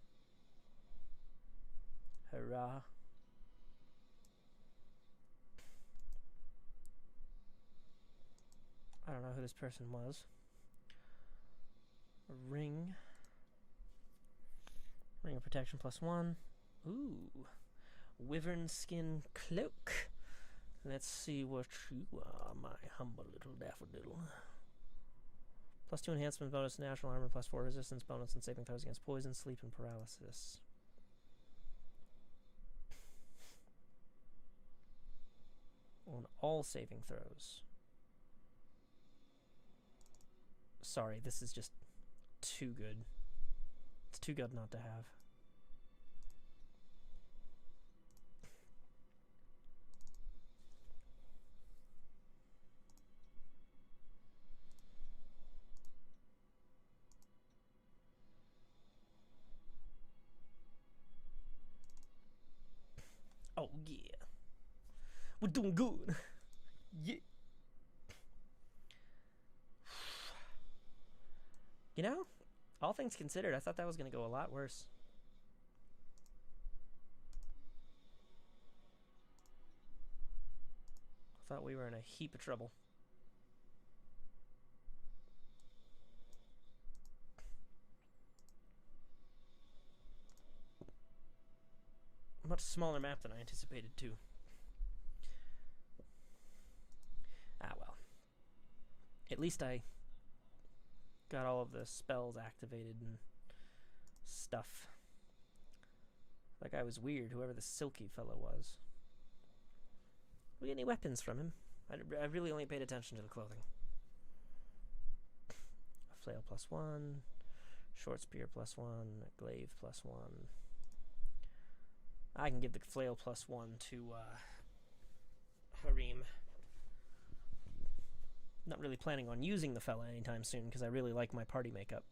Hurrah. I don't know who this person was. A ring. Ring of protection +1. Ooh. Wyvern skin cloak. Let's see what you are, my humble little daffodil. +2 enhancement bonus, natural armor, +4 resistance bonus, and saving throws against poison, sleep, and paralysis. On all saving throws. Sorry, this is just too good. It's too good not to have. Oh yeah. We're doing good. Yeah. You know, all things considered, I thought that was going to go a lot worse. I thought we were in a heap of trouble. Much smaller map than I anticipated, too. Ah, well. At least I got all of the spells activated and stuff. That guy was weird, whoever the silky fellow was. Did we get any weapons from him? I really only paid attention to the clothing. flail +1, short spear +1, glaive +1. I can give the flail +1 to Harim. Not really planning on using the fella anytime soon because I really like my party makeup.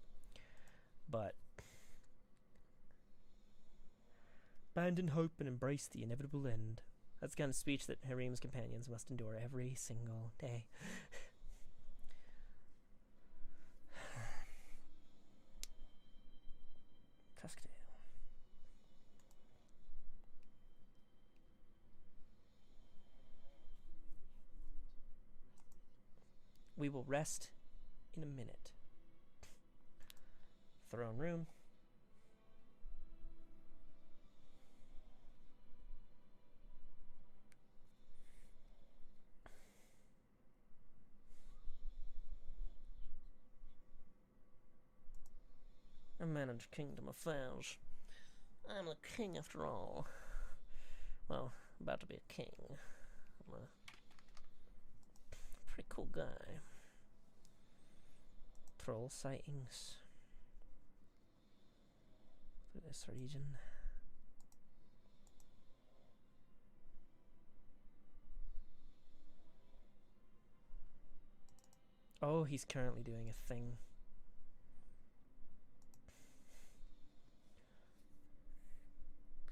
But abandon hope and embrace the inevitable end. That's the kind of speech that Harim's companions must endure every single day. Cuskdale. We will rest in a minute. Throne room. I manage kingdom affairs. I'm a king after all. Well, about to be a king. I'm a pretty cool guy. Troll sightings through this region. Oh, he's currently doing a thing.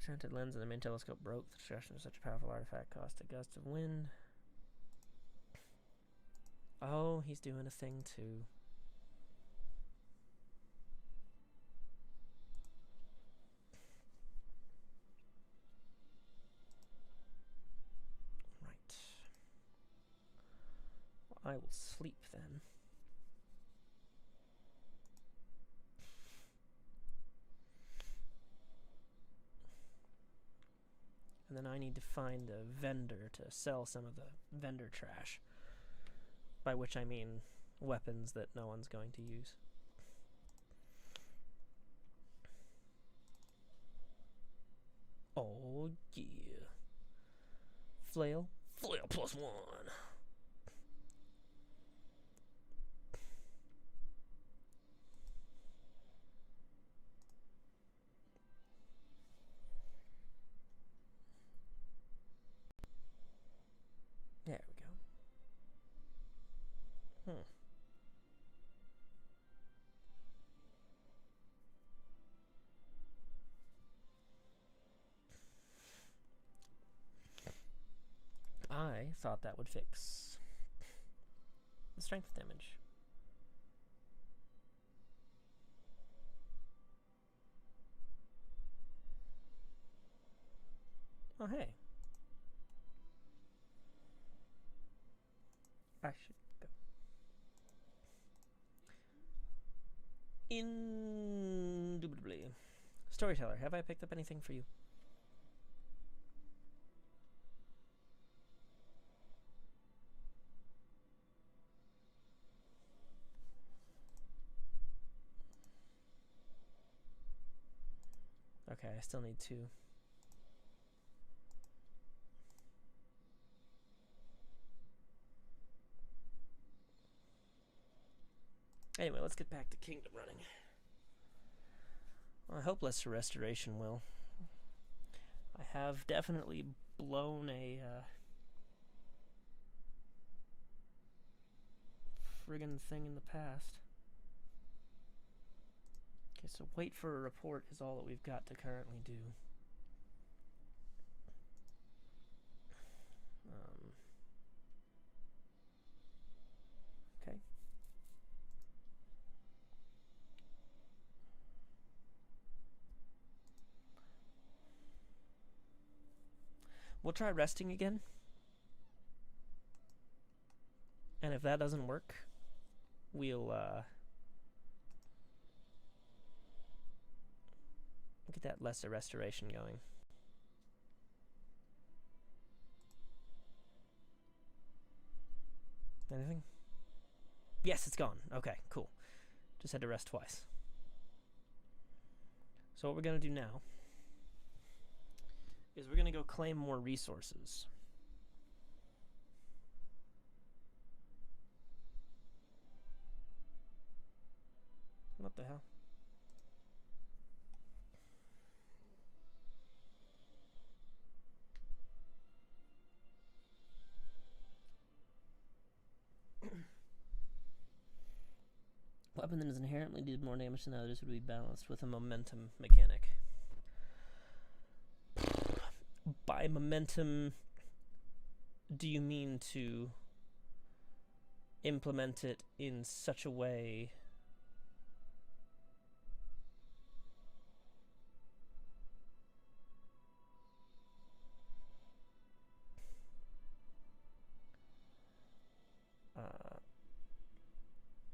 Enchanted lens and the main telescope broke. The destruction of such a powerful artifact caused a gust of wind. Oh, he's doing a thing too. Right. Well, I will sleep then. And then I need to find a vendor to sell some of the vendor trash. By which I mean weapons that no one's going to use. Oh yeah. Flail. Flail +1. There we go. I thought that would fix the strength damage. Oh, hey. I should go. Indubitably. Storyteller, have I picked up anything for you? Okay, I still need 2. Anyway, let's get back to kingdom running. Well, I hope Lesser Restoration will. I have definitely blown a friggin' thing in the past. Okay, so wait for a report is all that we've got to currently do. Okay. We'll try resting again. And if that doesn't work, we'll get that lesser restoration going. Anything? Yes, it's gone. Okay, cool. Just had to rest twice. So what we're going to do now is we're going to go claim more resources. What the hell? Weapon that is inherently did more damage than others would be balanced with a momentum mechanic. By momentum, do you mean to implement it in such a way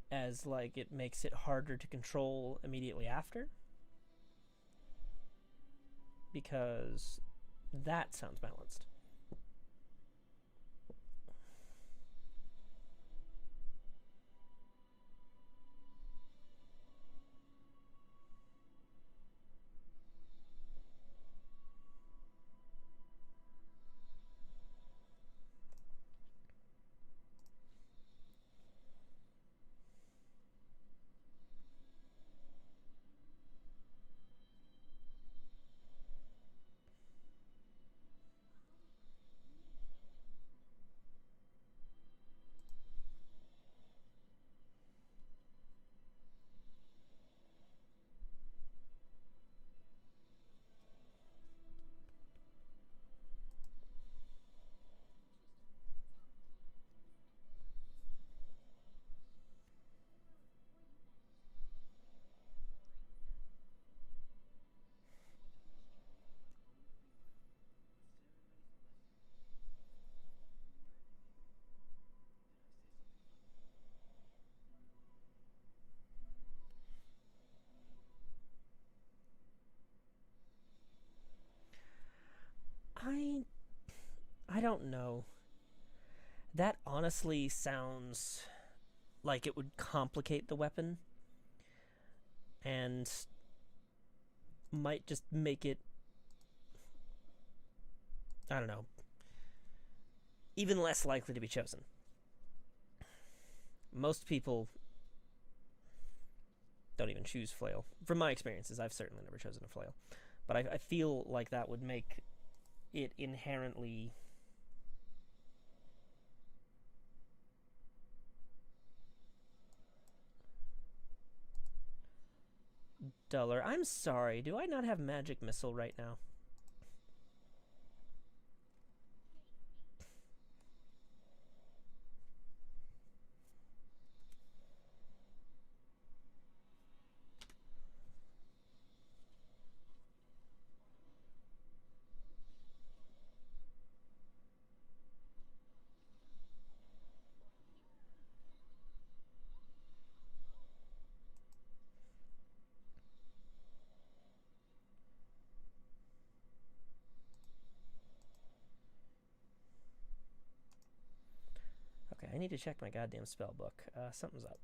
as like it makes it harder to control immediately after? Because that sounds balanced. I don't know. That honestly sounds like it would complicate the weapon and might just make it, I don't know, even less likely to be chosen. Most people don't even choose flail. From my experiences, I've certainly never chosen a flail. But I feel like that would make it inherently duller. I'm sorry, do I not have magic missile right now? Okay, I need to check my goddamn spell book. Something's up.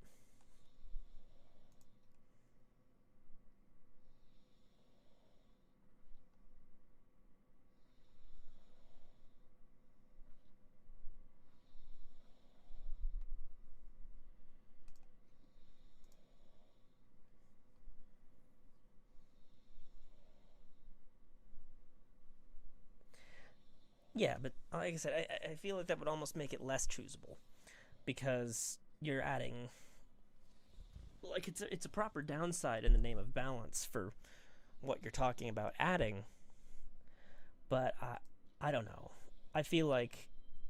Yeah, but like I said, I feel like that would almost make it less choosable, because you're adding, like, it's a proper downside in the name of balance for what you're talking about adding, but I don't know. I feel like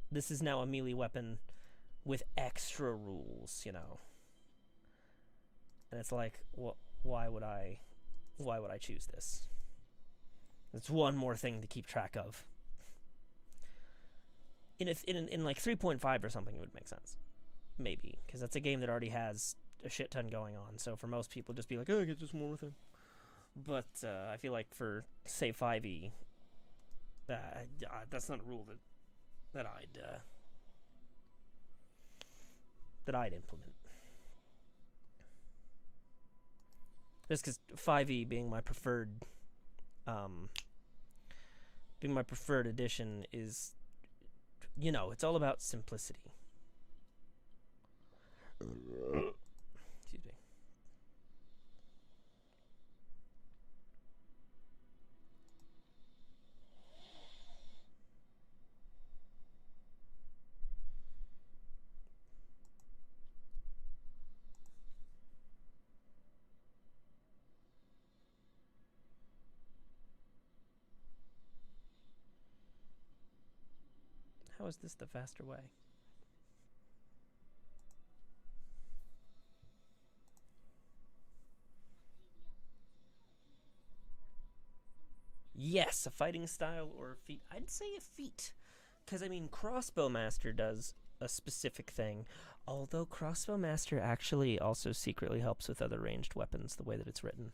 this is now a melee weapon with extra rules, you know, and it's like, why would I choose this? It's one more thing to keep track of. In like 3.5 or something, it would make sense, maybe, because that's a game that already has a shit ton going on. So for most people, just be like, oh, it's just one more thing. But I feel like for say 5e, that's not a rule that I'd implement. Just because 5e being my preferred edition is, you know, it's all about simplicity. Excuse me. How is this the faster way? Yes, a fighting style or a feat. I'd say a feat. Because, I mean, Crossbow Master does a specific thing. Although Crossbow Master actually also secretly helps with other ranged weapons, the way that it's written.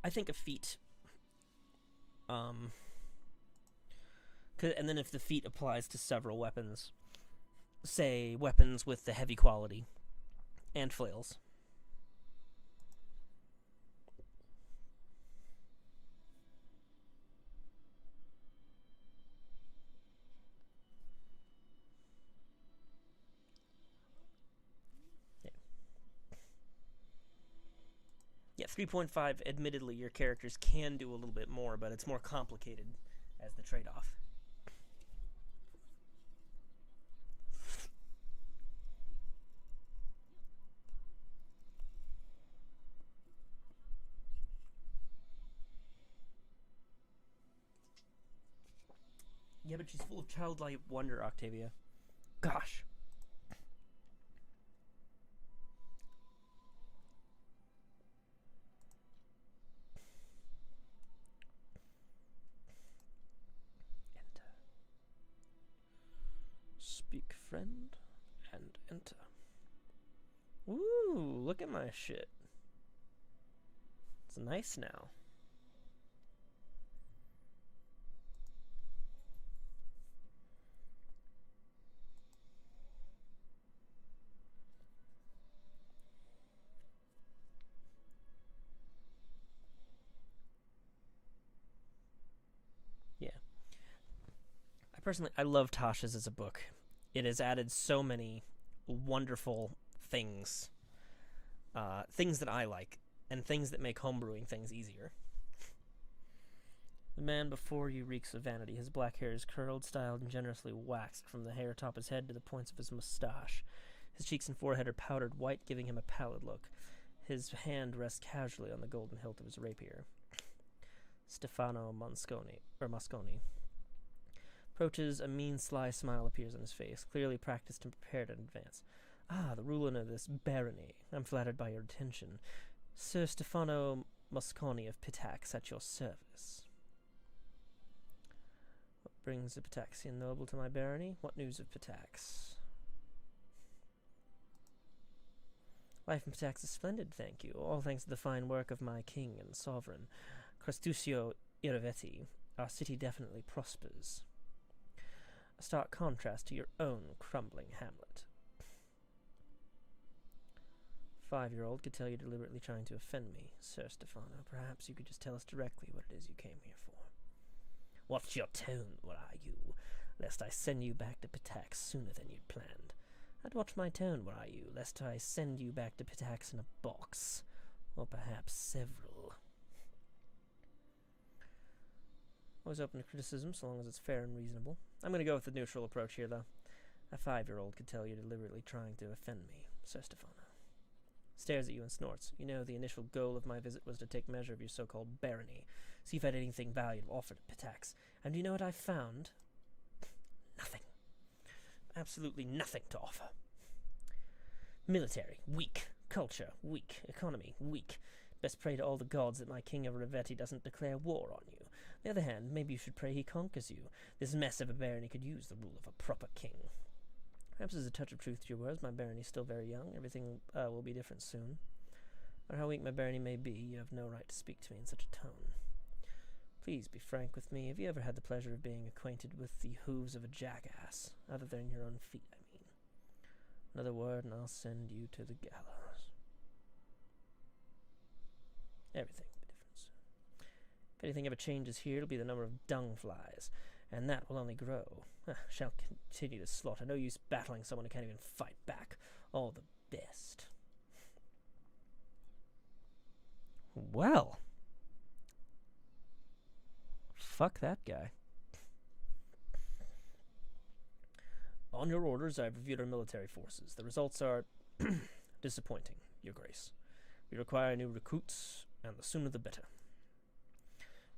I think a feat. And then if the feat applies to several weapons, say weapons with the heavy quality and flails. Yeah, 3.5, admittedly, your characters can do a little bit more, but it's more complicated as the trade-off. Yeah, but she's full of childlike wonder, Octavia. Gosh. Enter. Speak, friend, and enter. Ooh, look at my shit. It's nice now. Yeah. I love Tasha's as a book. It has added so many wonderful things. Things that I like, and things that make homebrewing things easier. The man before you reeks of vanity. His black hair is curled, styled, and generously waxed from the hair atop his head to the points of his mustache. His cheeks and forehead are powdered white, giving him a pallid look. His hand rests casually on the golden hilt of his rapier. Stefano Mosconi. Approaches, a mean, sly smile appears on his face, clearly practiced and prepared in advance. Ah, the ruler of this barony. I'm flattered by your attention. Sir Stefano Mosconi of Pitax at your service. What brings a Pitaxian noble to my barony? What news of Pitax? Life in Pitax is splendid, thank you. All thanks to the fine work of my king and sovereign, Crastusio Iravetti. Our city definitely prospers. A stark contrast to your own crumbling hamlet. 5-year-old could tell you're deliberately trying to offend me, Sir Stefano. Perhaps you could just tell us directly what it is you came here for. What's your tone, where are you? Lest I send you back to Pitax sooner than you'd planned. I'd watch my tone, where are you? Lest I send you back to Pitax in a box. Or perhaps several. Always open to criticism, so long as it's fair and reasonable. I'm going to go with the neutral approach here, though. A 5-year-old could tell you're deliberately trying to offend me, Sir Stefano. Stares at you and snorts. You know, the initial goal of my visit was to take measure of your so-called barony, see if I had anything valuable offered at Pitax. And do you know what I found? Nothing. Absolutely nothing to offer. Military, weak. Culture, weak. Economy, weak. Best pray to all the gods that my king of Rivetti doesn't declare war on you. On the other hand, maybe you should pray he conquers you. This mess of a barony could use the rule of a proper king. Perhaps there's a touch of truth to your words. My barony's still very young. Everything will be different soon. No matter how weak my barony may be, you have no right to speak to me in such a tone. Please be frank with me. Have you ever had the pleasure of being acquainted with the hooves of a jackass? Other than your own feet, I mean. Another word and I'll send you to the gallows. Everything will be different soon. If anything ever changes here, it'll be the number of dung flies. And that will only grow. Shall continue to slaughter. No use battling someone who can't even fight back. All the best. Well. Fuck that guy. On your orders, I've reviewed our military forces. The results are disappointing, Your Grace. We require new recruits, and the sooner the better.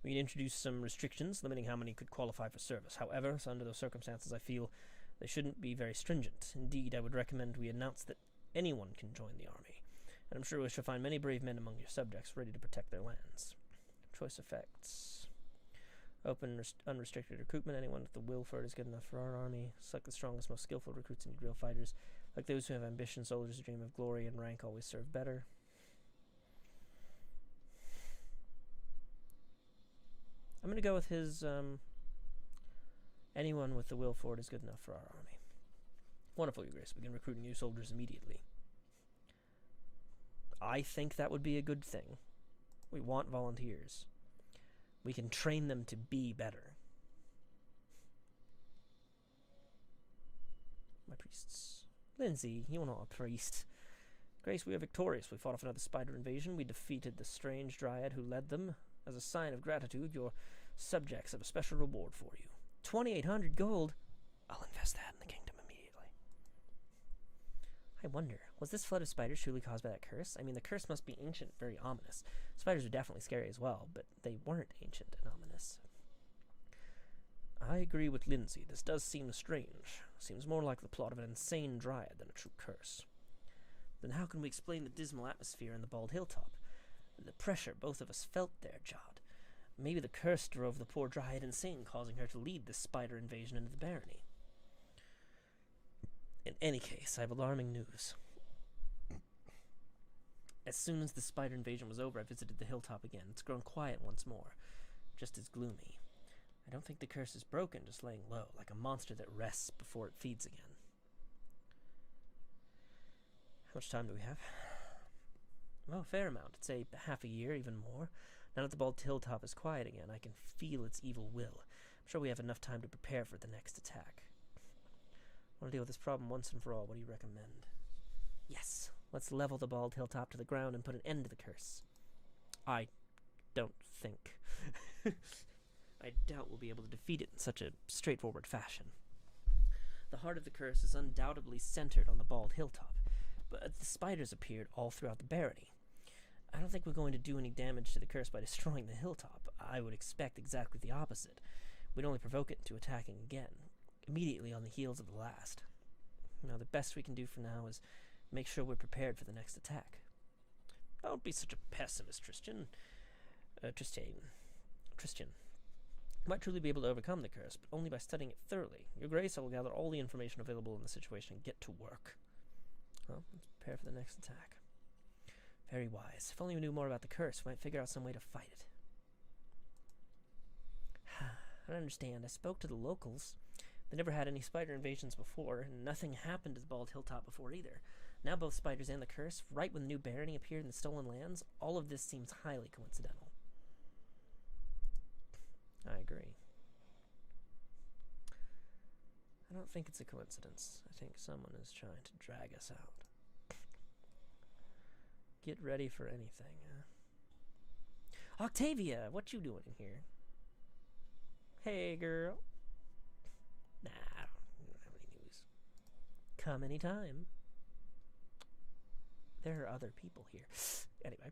We'd introduce some restrictions limiting how many could qualify for service. However, under those circumstances, I feel they shouldn't be very stringent. Indeed, I would recommend we announce that anyone can join the army, and I'm sure we shall find many brave men among your subjects ready to protect their lands. Choice effects. Open unrestricted recruitment. Anyone with the will for it is good enough for our army. Select the strongest, most skillful recruits and need real fighters. Like those who have ambition, soldiers who dream of glory and rank always serve better. I'm going to go with his, anyone with the will for it is good enough for our army. Wonderful, Your Grace. Begin recruiting new soldiers immediately. I think that would be a good thing. We want volunteers. We can train them to be better. My priests. Lindsay, you're not a priest. Grace, we are victorious. We fought off another spider invasion. We defeated the strange dryad who led them. As a sign of gratitude, your subjects have a special reward for you. 2,800 gold. I'll invest that in the kingdom immediately. I wonder, was this flood of spiders truly caused by that curse? I mean, the curse must be ancient, very ominous. Spiders are definitely scary as well, but they weren't ancient and ominous. I agree with Lindsay. This does seem strange. Seems more like the plot of an insane dryad than a true curse. Then how can we explain the dismal atmosphere in the bald hilltop? The pressure both of us felt there, Jod. Maybe the curse drove the poor dryad insane, causing her to lead this spider invasion into the barony. In any case, I have alarming news. As soon as the spider invasion was over, I visited the hilltop again. It's grown quiet once more, just as gloomy. I don't think the curse is broken, just laying low, like a monster that rests before it feeds again. How much time do we have? Well, a fair amount. I'd say half a year, even more. Now that the bald hilltop is quiet again, I can feel its evil will. I'm sure we have enough time to prepare for the next attack. I want to deal with this problem once and for all. What do you recommend? Yes, let's level the bald hilltop to the ground and put an end to the curse. I don't think. I doubt we'll be able to defeat it in such a straightforward fashion. The heart of the curse is undoubtedly centered on the bald hilltop, but the spiders appeared all throughout the barony. I don't think we're going to do any damage to the curse by destroying the hilltop. I would expect exactly the opposite. We'd only provoke it into attacking again, immediately on the heels of the last. Now, the best we can do for now is make sure we're prepared for the next attack. Don't be such a pessimist, Tristan. Tristan. Might truly be able to overcome the curse, but only by studying it thoroughly. Your Grace, I will gather all the information available in the situation and get to work. Well, let's prepare for the next attack. Very wise. If only we knew more about the curse, we might figure out some way to fight it. I don't understand. I spoke to the locals. They never had any spider invasions before, and nothing happened to the bald hilltop before either. Now both spiders and the curse, right when the new barony appeared in the stolen lands, all of this seems highly coincidental. I agree. I don't think it's a coincidence. I think someone is trying to drag us out. Get ready for anything, Octavia, what you doing in here? Hey, girl. Nah, I don't have any news. Come anytime. There are other people here. Anyway.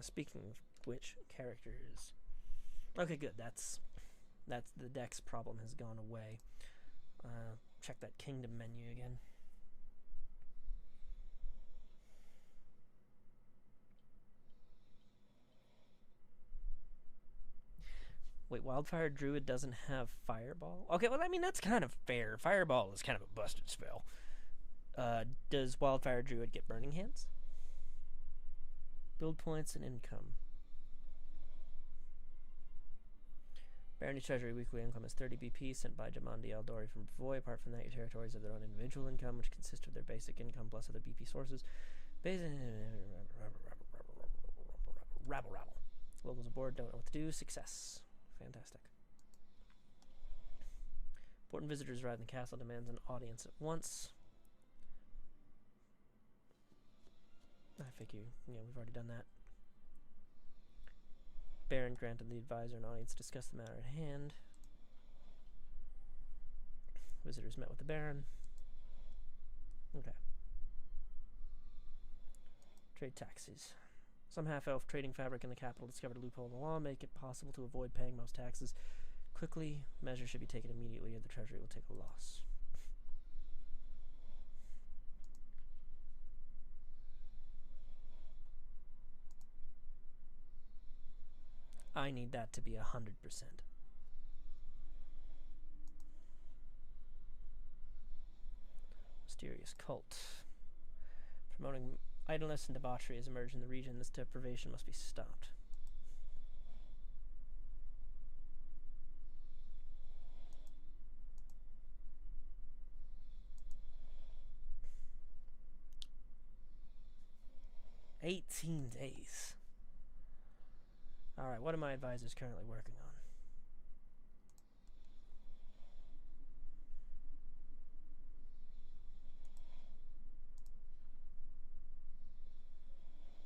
Speaking of which, characters. Okay, good. That's the Dex problem has gone away. Check that kingdom menu again. Wait, Wildfire Druid doesn't have Fireball? Okay, well, I mean, that's kind of fair. Fireball is kind of a busted spell. Does Wildfire Druid get Burning Hands? Build points and income. Barony Treasury weekly income is 30 BP sent by Jamandi Aldori from Bavoy. Apart from that, your territories have their own individual income, which consists of their basic income plus other BP sources. Rabble. Locals aboard don't know what to do. Success. Fantastic. Important visitors arrive in the castle, demands an audience at once. I figure, we've already done that. Baron granted the advisor an audience to discuss the matter at hand. Visitors met with the Baron. Okay. Trade taxes. Some half-elf trading fabric in the capital discovered a loophole in the law, make it possible to avoid paying most taxes. Quickly, measures should be taken immediately or the treasury will take a loss. I need that to be 100%. Mysterious cult. Promoting idleness and debauchery has emerged in the region. This deprivation must be stopped. "18 days. Alright, what are my advisors currently working on?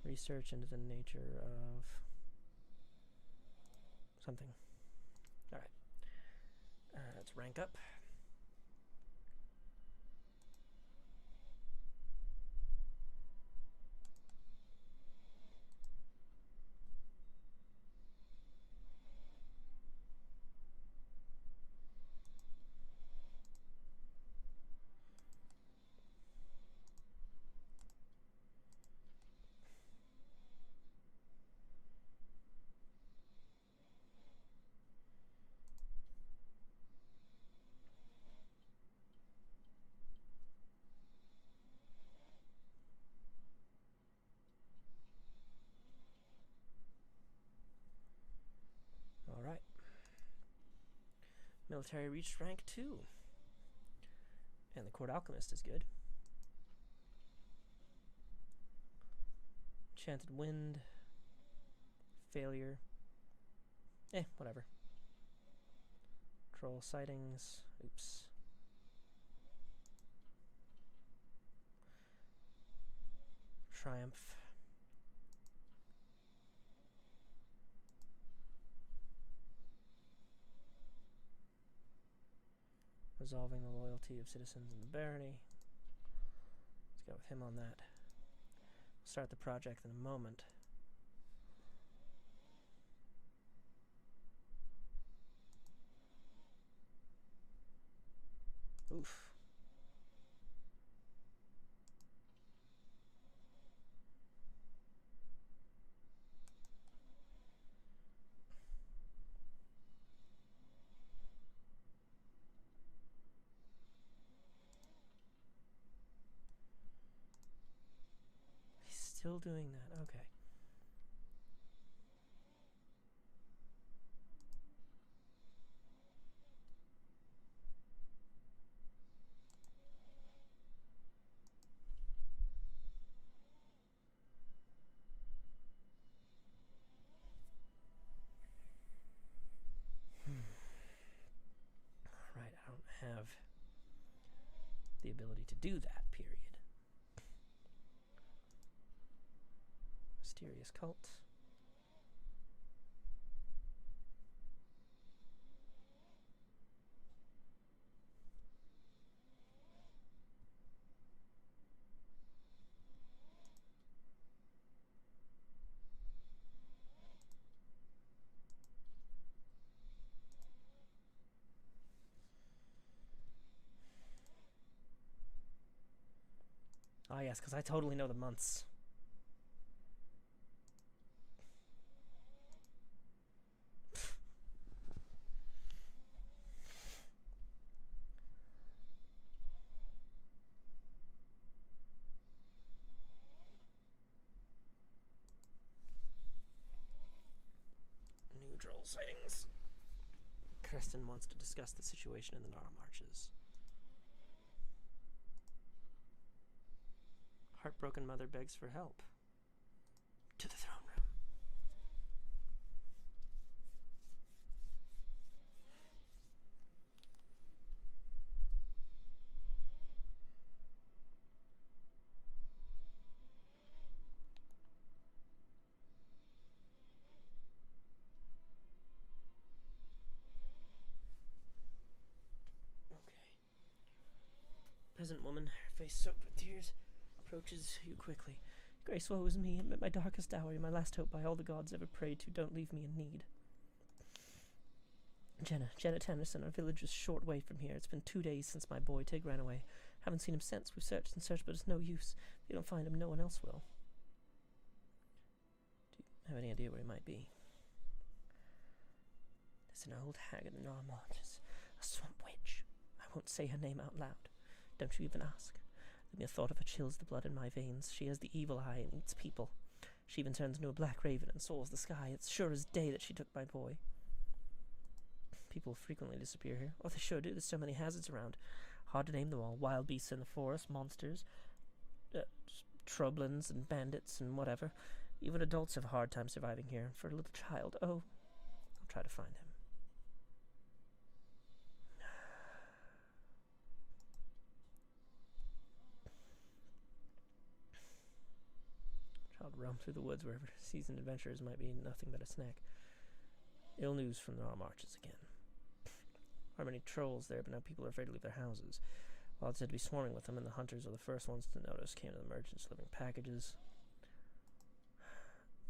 Research into the nature of something. Alright. Let's rank up. Alright. Military reached rank 2. And the Court Alchemist is good. Enchanted Wind. Failure. Whatever. Troll sightings. Oops. Triumph. Resolving the loyalty of citizens in the barony. Let's go with him on that. Start the project in a moment. Oof. Still doing that, okay. Right, I don't have the ability to do that, period. Mysterious cult. Ah, yes, because I totally know the months. New troll sightings. Kristen wants to discuss the situation in the Gnarl Marches. Heartbroken mother begs for help. To the throne room. Okay. Peasant woman, her face soaked with tears, approaches you quickly. Grace, woe is me, amid my darkest hour, my last hope by all the gods ever prayed to, don't leave me in need. Jenna Tennyson, our village is a short way from here. It's been 2 days since my boy Tig ran away. Haven't seen him since. We've searched and searched, but it's no use. If you don't find him, no one else will. Do you have any idea where he might be? There's an old hag in the Nora Marches, a swamp witch. I won't say her name out loud. Don't you even ask. The mere thought of her chills the blood in my veins. She has the evil eye and eats people. She even turns into a black raven and soars the sky. It's sure as day that she took my boy. People frequently disappear here. Oh, they sure do. There's so many hazards around. Hard to name them all. Wild beasts in the forest, monsters, troublins and bandits and whatever. Even adults have a hard time surviving here. For a little child, oh, I'll try to find him. Child roam through the woods wherever seasoned adventurers might be nothing but a snack. Ill news from the marches again. Are many trolls there, but now people are afraid to leave their houses. While it said to be swarming with them, and the hunters were the first ones to notice, came to the merchants delivering packages.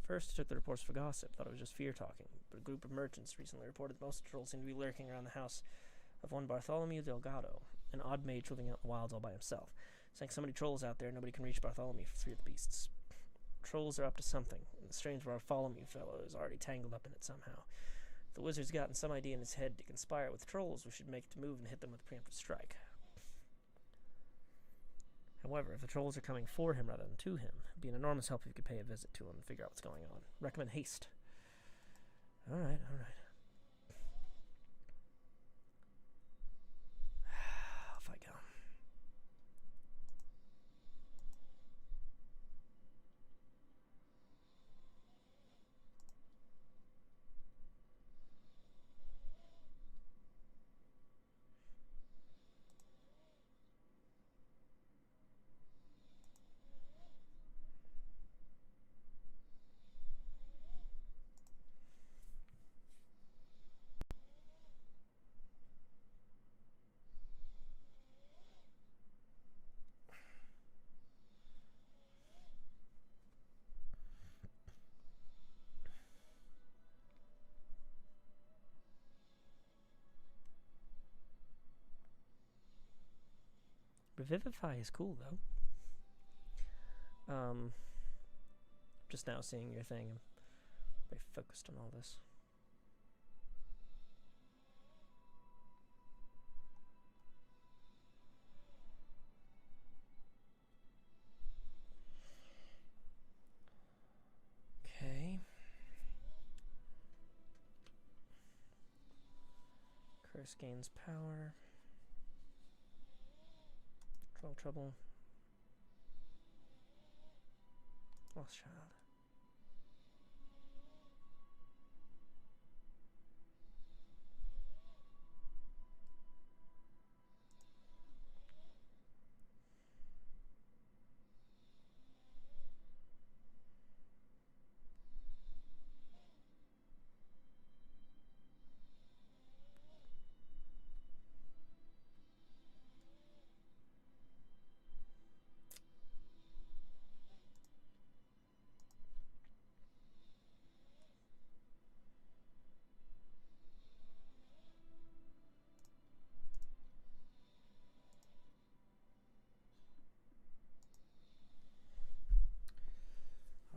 First, I took the reports for gossip, thought it was just fear talking, but a group of merchants recently reported that most of the trolls seem to be lurking around the house of one Bartholomew Delgado, an odd mage living out in the wilds all by himself. Saying so many trolls out there, nobody can reach Bartholomew for fear of the beasts. Trolls are up to something, and the strange Bartholomew fellow is already tangled up in it somehow. If the wizard's gotten some idea in his head to conspire with trolls, we should make it to move and hit them with a preemptive strike. However, if the trolls are coming for him rather than to him, it'd be an enormous help if you could pay a visit to him and figure out what's going on. Recommend haste. Alright. Off I go. Revivify is cool, though. Just now seeing your thing, I'm very focused on all this. Okay. Curse gains power. Trouble. Lost child.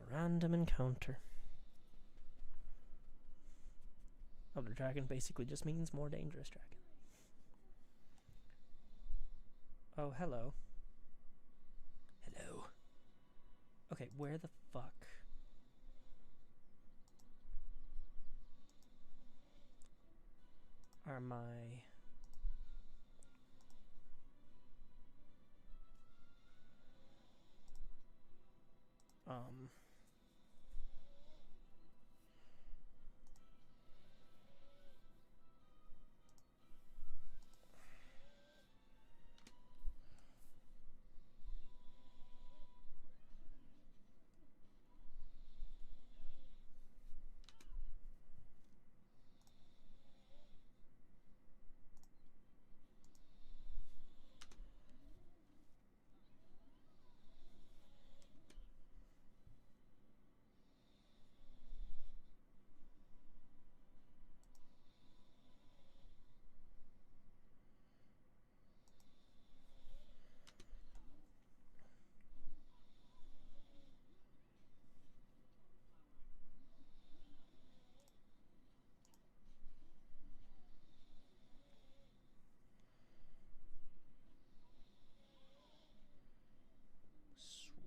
Random encounter. Elder Dragon basically just means more dangerous dragon. Oh, hello. Hello. Okay, where the fuck? Are my...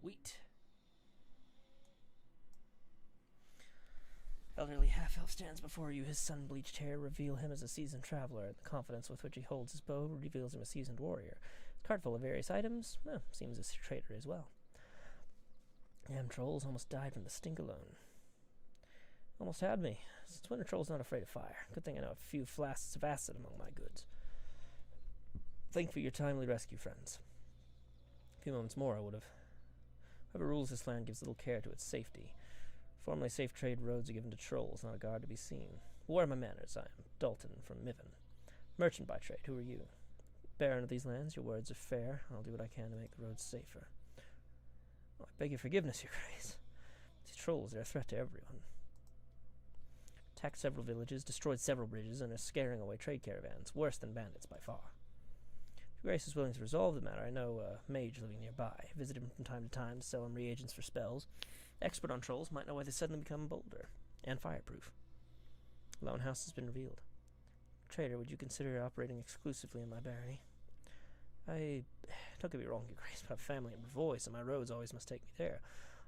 Wheat. Elderly half-elf stands before you, his sun-bleached hair reveal him as a seasoned traveler, and the confidence with which he holds his bow reveals him a seasoned warrior. His cart full of various items, well, seems a trader as well. Damn trolls, almost died from the stink alone. Almost had me. Since when are trolls not afraid of fire? Good thing I know a few flasks of acid among my goods. Thank you for your timely rescue, friends. A few moments more I would have. Whoever rules this land gives little care to its safety. Formerly safe trade roads are given to trolls, not a guard to be seen. Where are my manners? I am Dalton from Miven. Merchant by trade, who are you? Baron of these lands, your words are fair. I'll do what I can to make the roads safer. Oh, I beg your forgiveness, your grace. These trolls are a threat to everyone. Attacked several villages, destroyed several bridges, and are scaring away trade caravans, worse than bandits by far. If your grace is willing to resolve the matter, I know a mage living nearby. Visit him from time to time to sell him reagents for spells. Expert on trolls might know why they suddenly become bolder and fireproof. Lone house has been revealed. Trader, would you consider operating exclusively in my barony? Don't get me wrong, your grace, but I have family in Brevoy, so my roads always must take me there.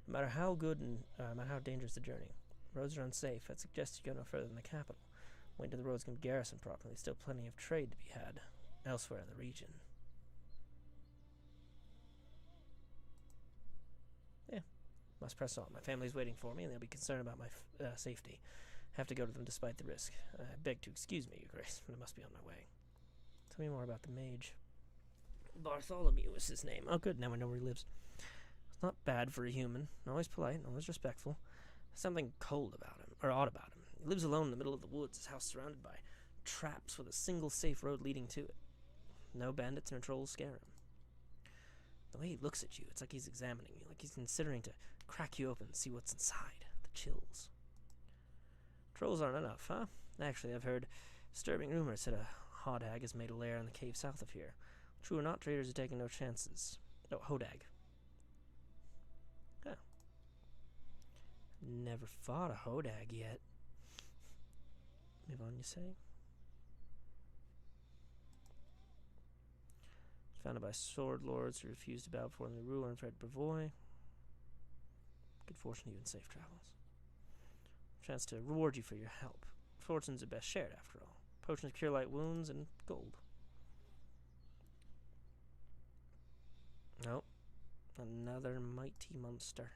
No matter how good and no matter how dangerous the journey. Roads are unsafe. I'd suggest you go no further than the capital. Wait till the roads can be garrisoned properly. There's still plenty of trade to be had elsewhere in the region. Yeah. Must press on. My family's waiting for me, and they'll be concerned about my safety. Have to go to them despite the risk. I beg to excuse me, your grace, but I must be on my way. Tell me more about the mage. Bartholomew is his name. Oh, good. Now I know where he lives. It's not bad for a human. Always polite, always respectful. There's something cold about him, or odd about him. He lives alone in the middle of the woods, his house surrounded by traps with a single safe road leading to it. No bandits nor trolls scare him. The way he looks at you, it's like he's examining you, like he's considering to crack you open and see what's inside. The chills. Trolls aren't enough, huh? Actually, I've heard disturbing rumors that a hodag has made a lair in the cave south of here. True or not, traders are taking no chances. No, hodag. Oh. Never fought a hodag yet. Move on, you say? Founded by sword lords who refused to bow before the ruler and fled Brevoy. Good fortune to you and safe travels. Chance to reward you for your help. Fortunes are best shared, after all. Potions cure light wounds and gold. Nope. Another mighty monster.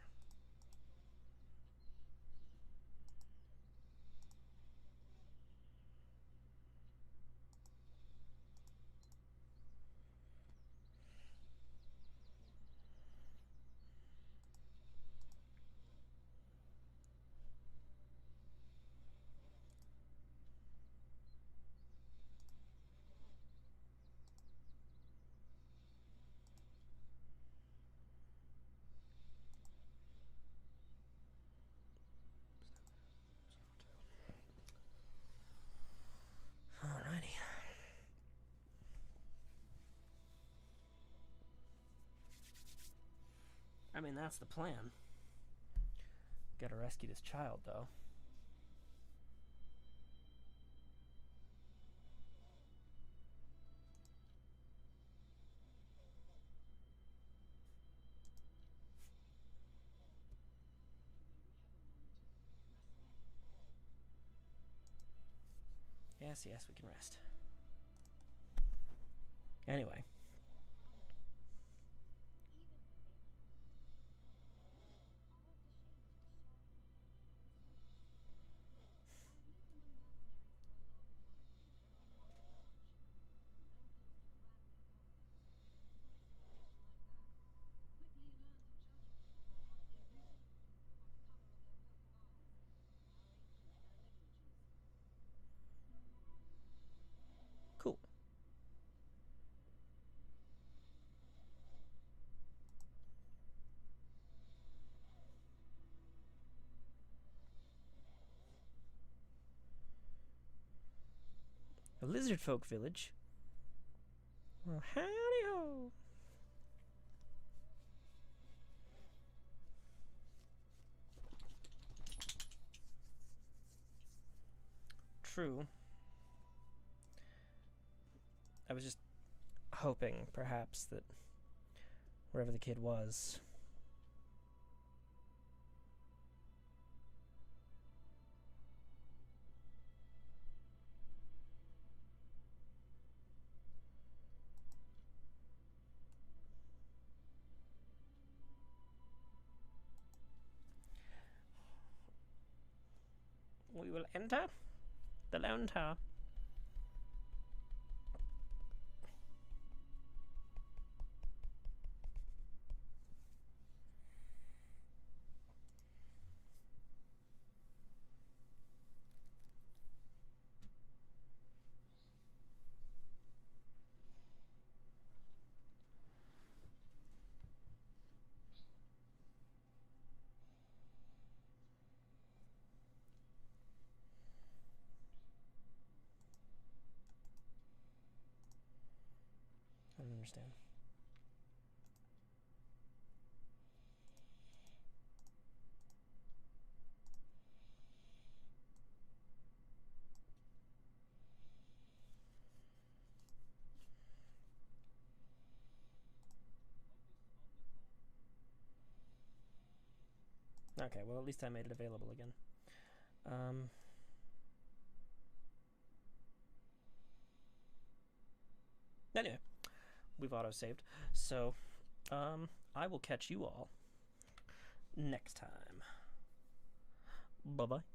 Alrighty. I mean, that's the plan. Gotta rescue this child, though. Yes, we can rest. Anyway. Cool. A lizard folk village? Well, howdy ho! True. I was just hoping, perhaps, that wherever the kid was, enter the lone tower. I don't understand. Okay, well, at least I made it available again. Anyway, we've auto-saved, so I will catch you all next time. Bye-bye.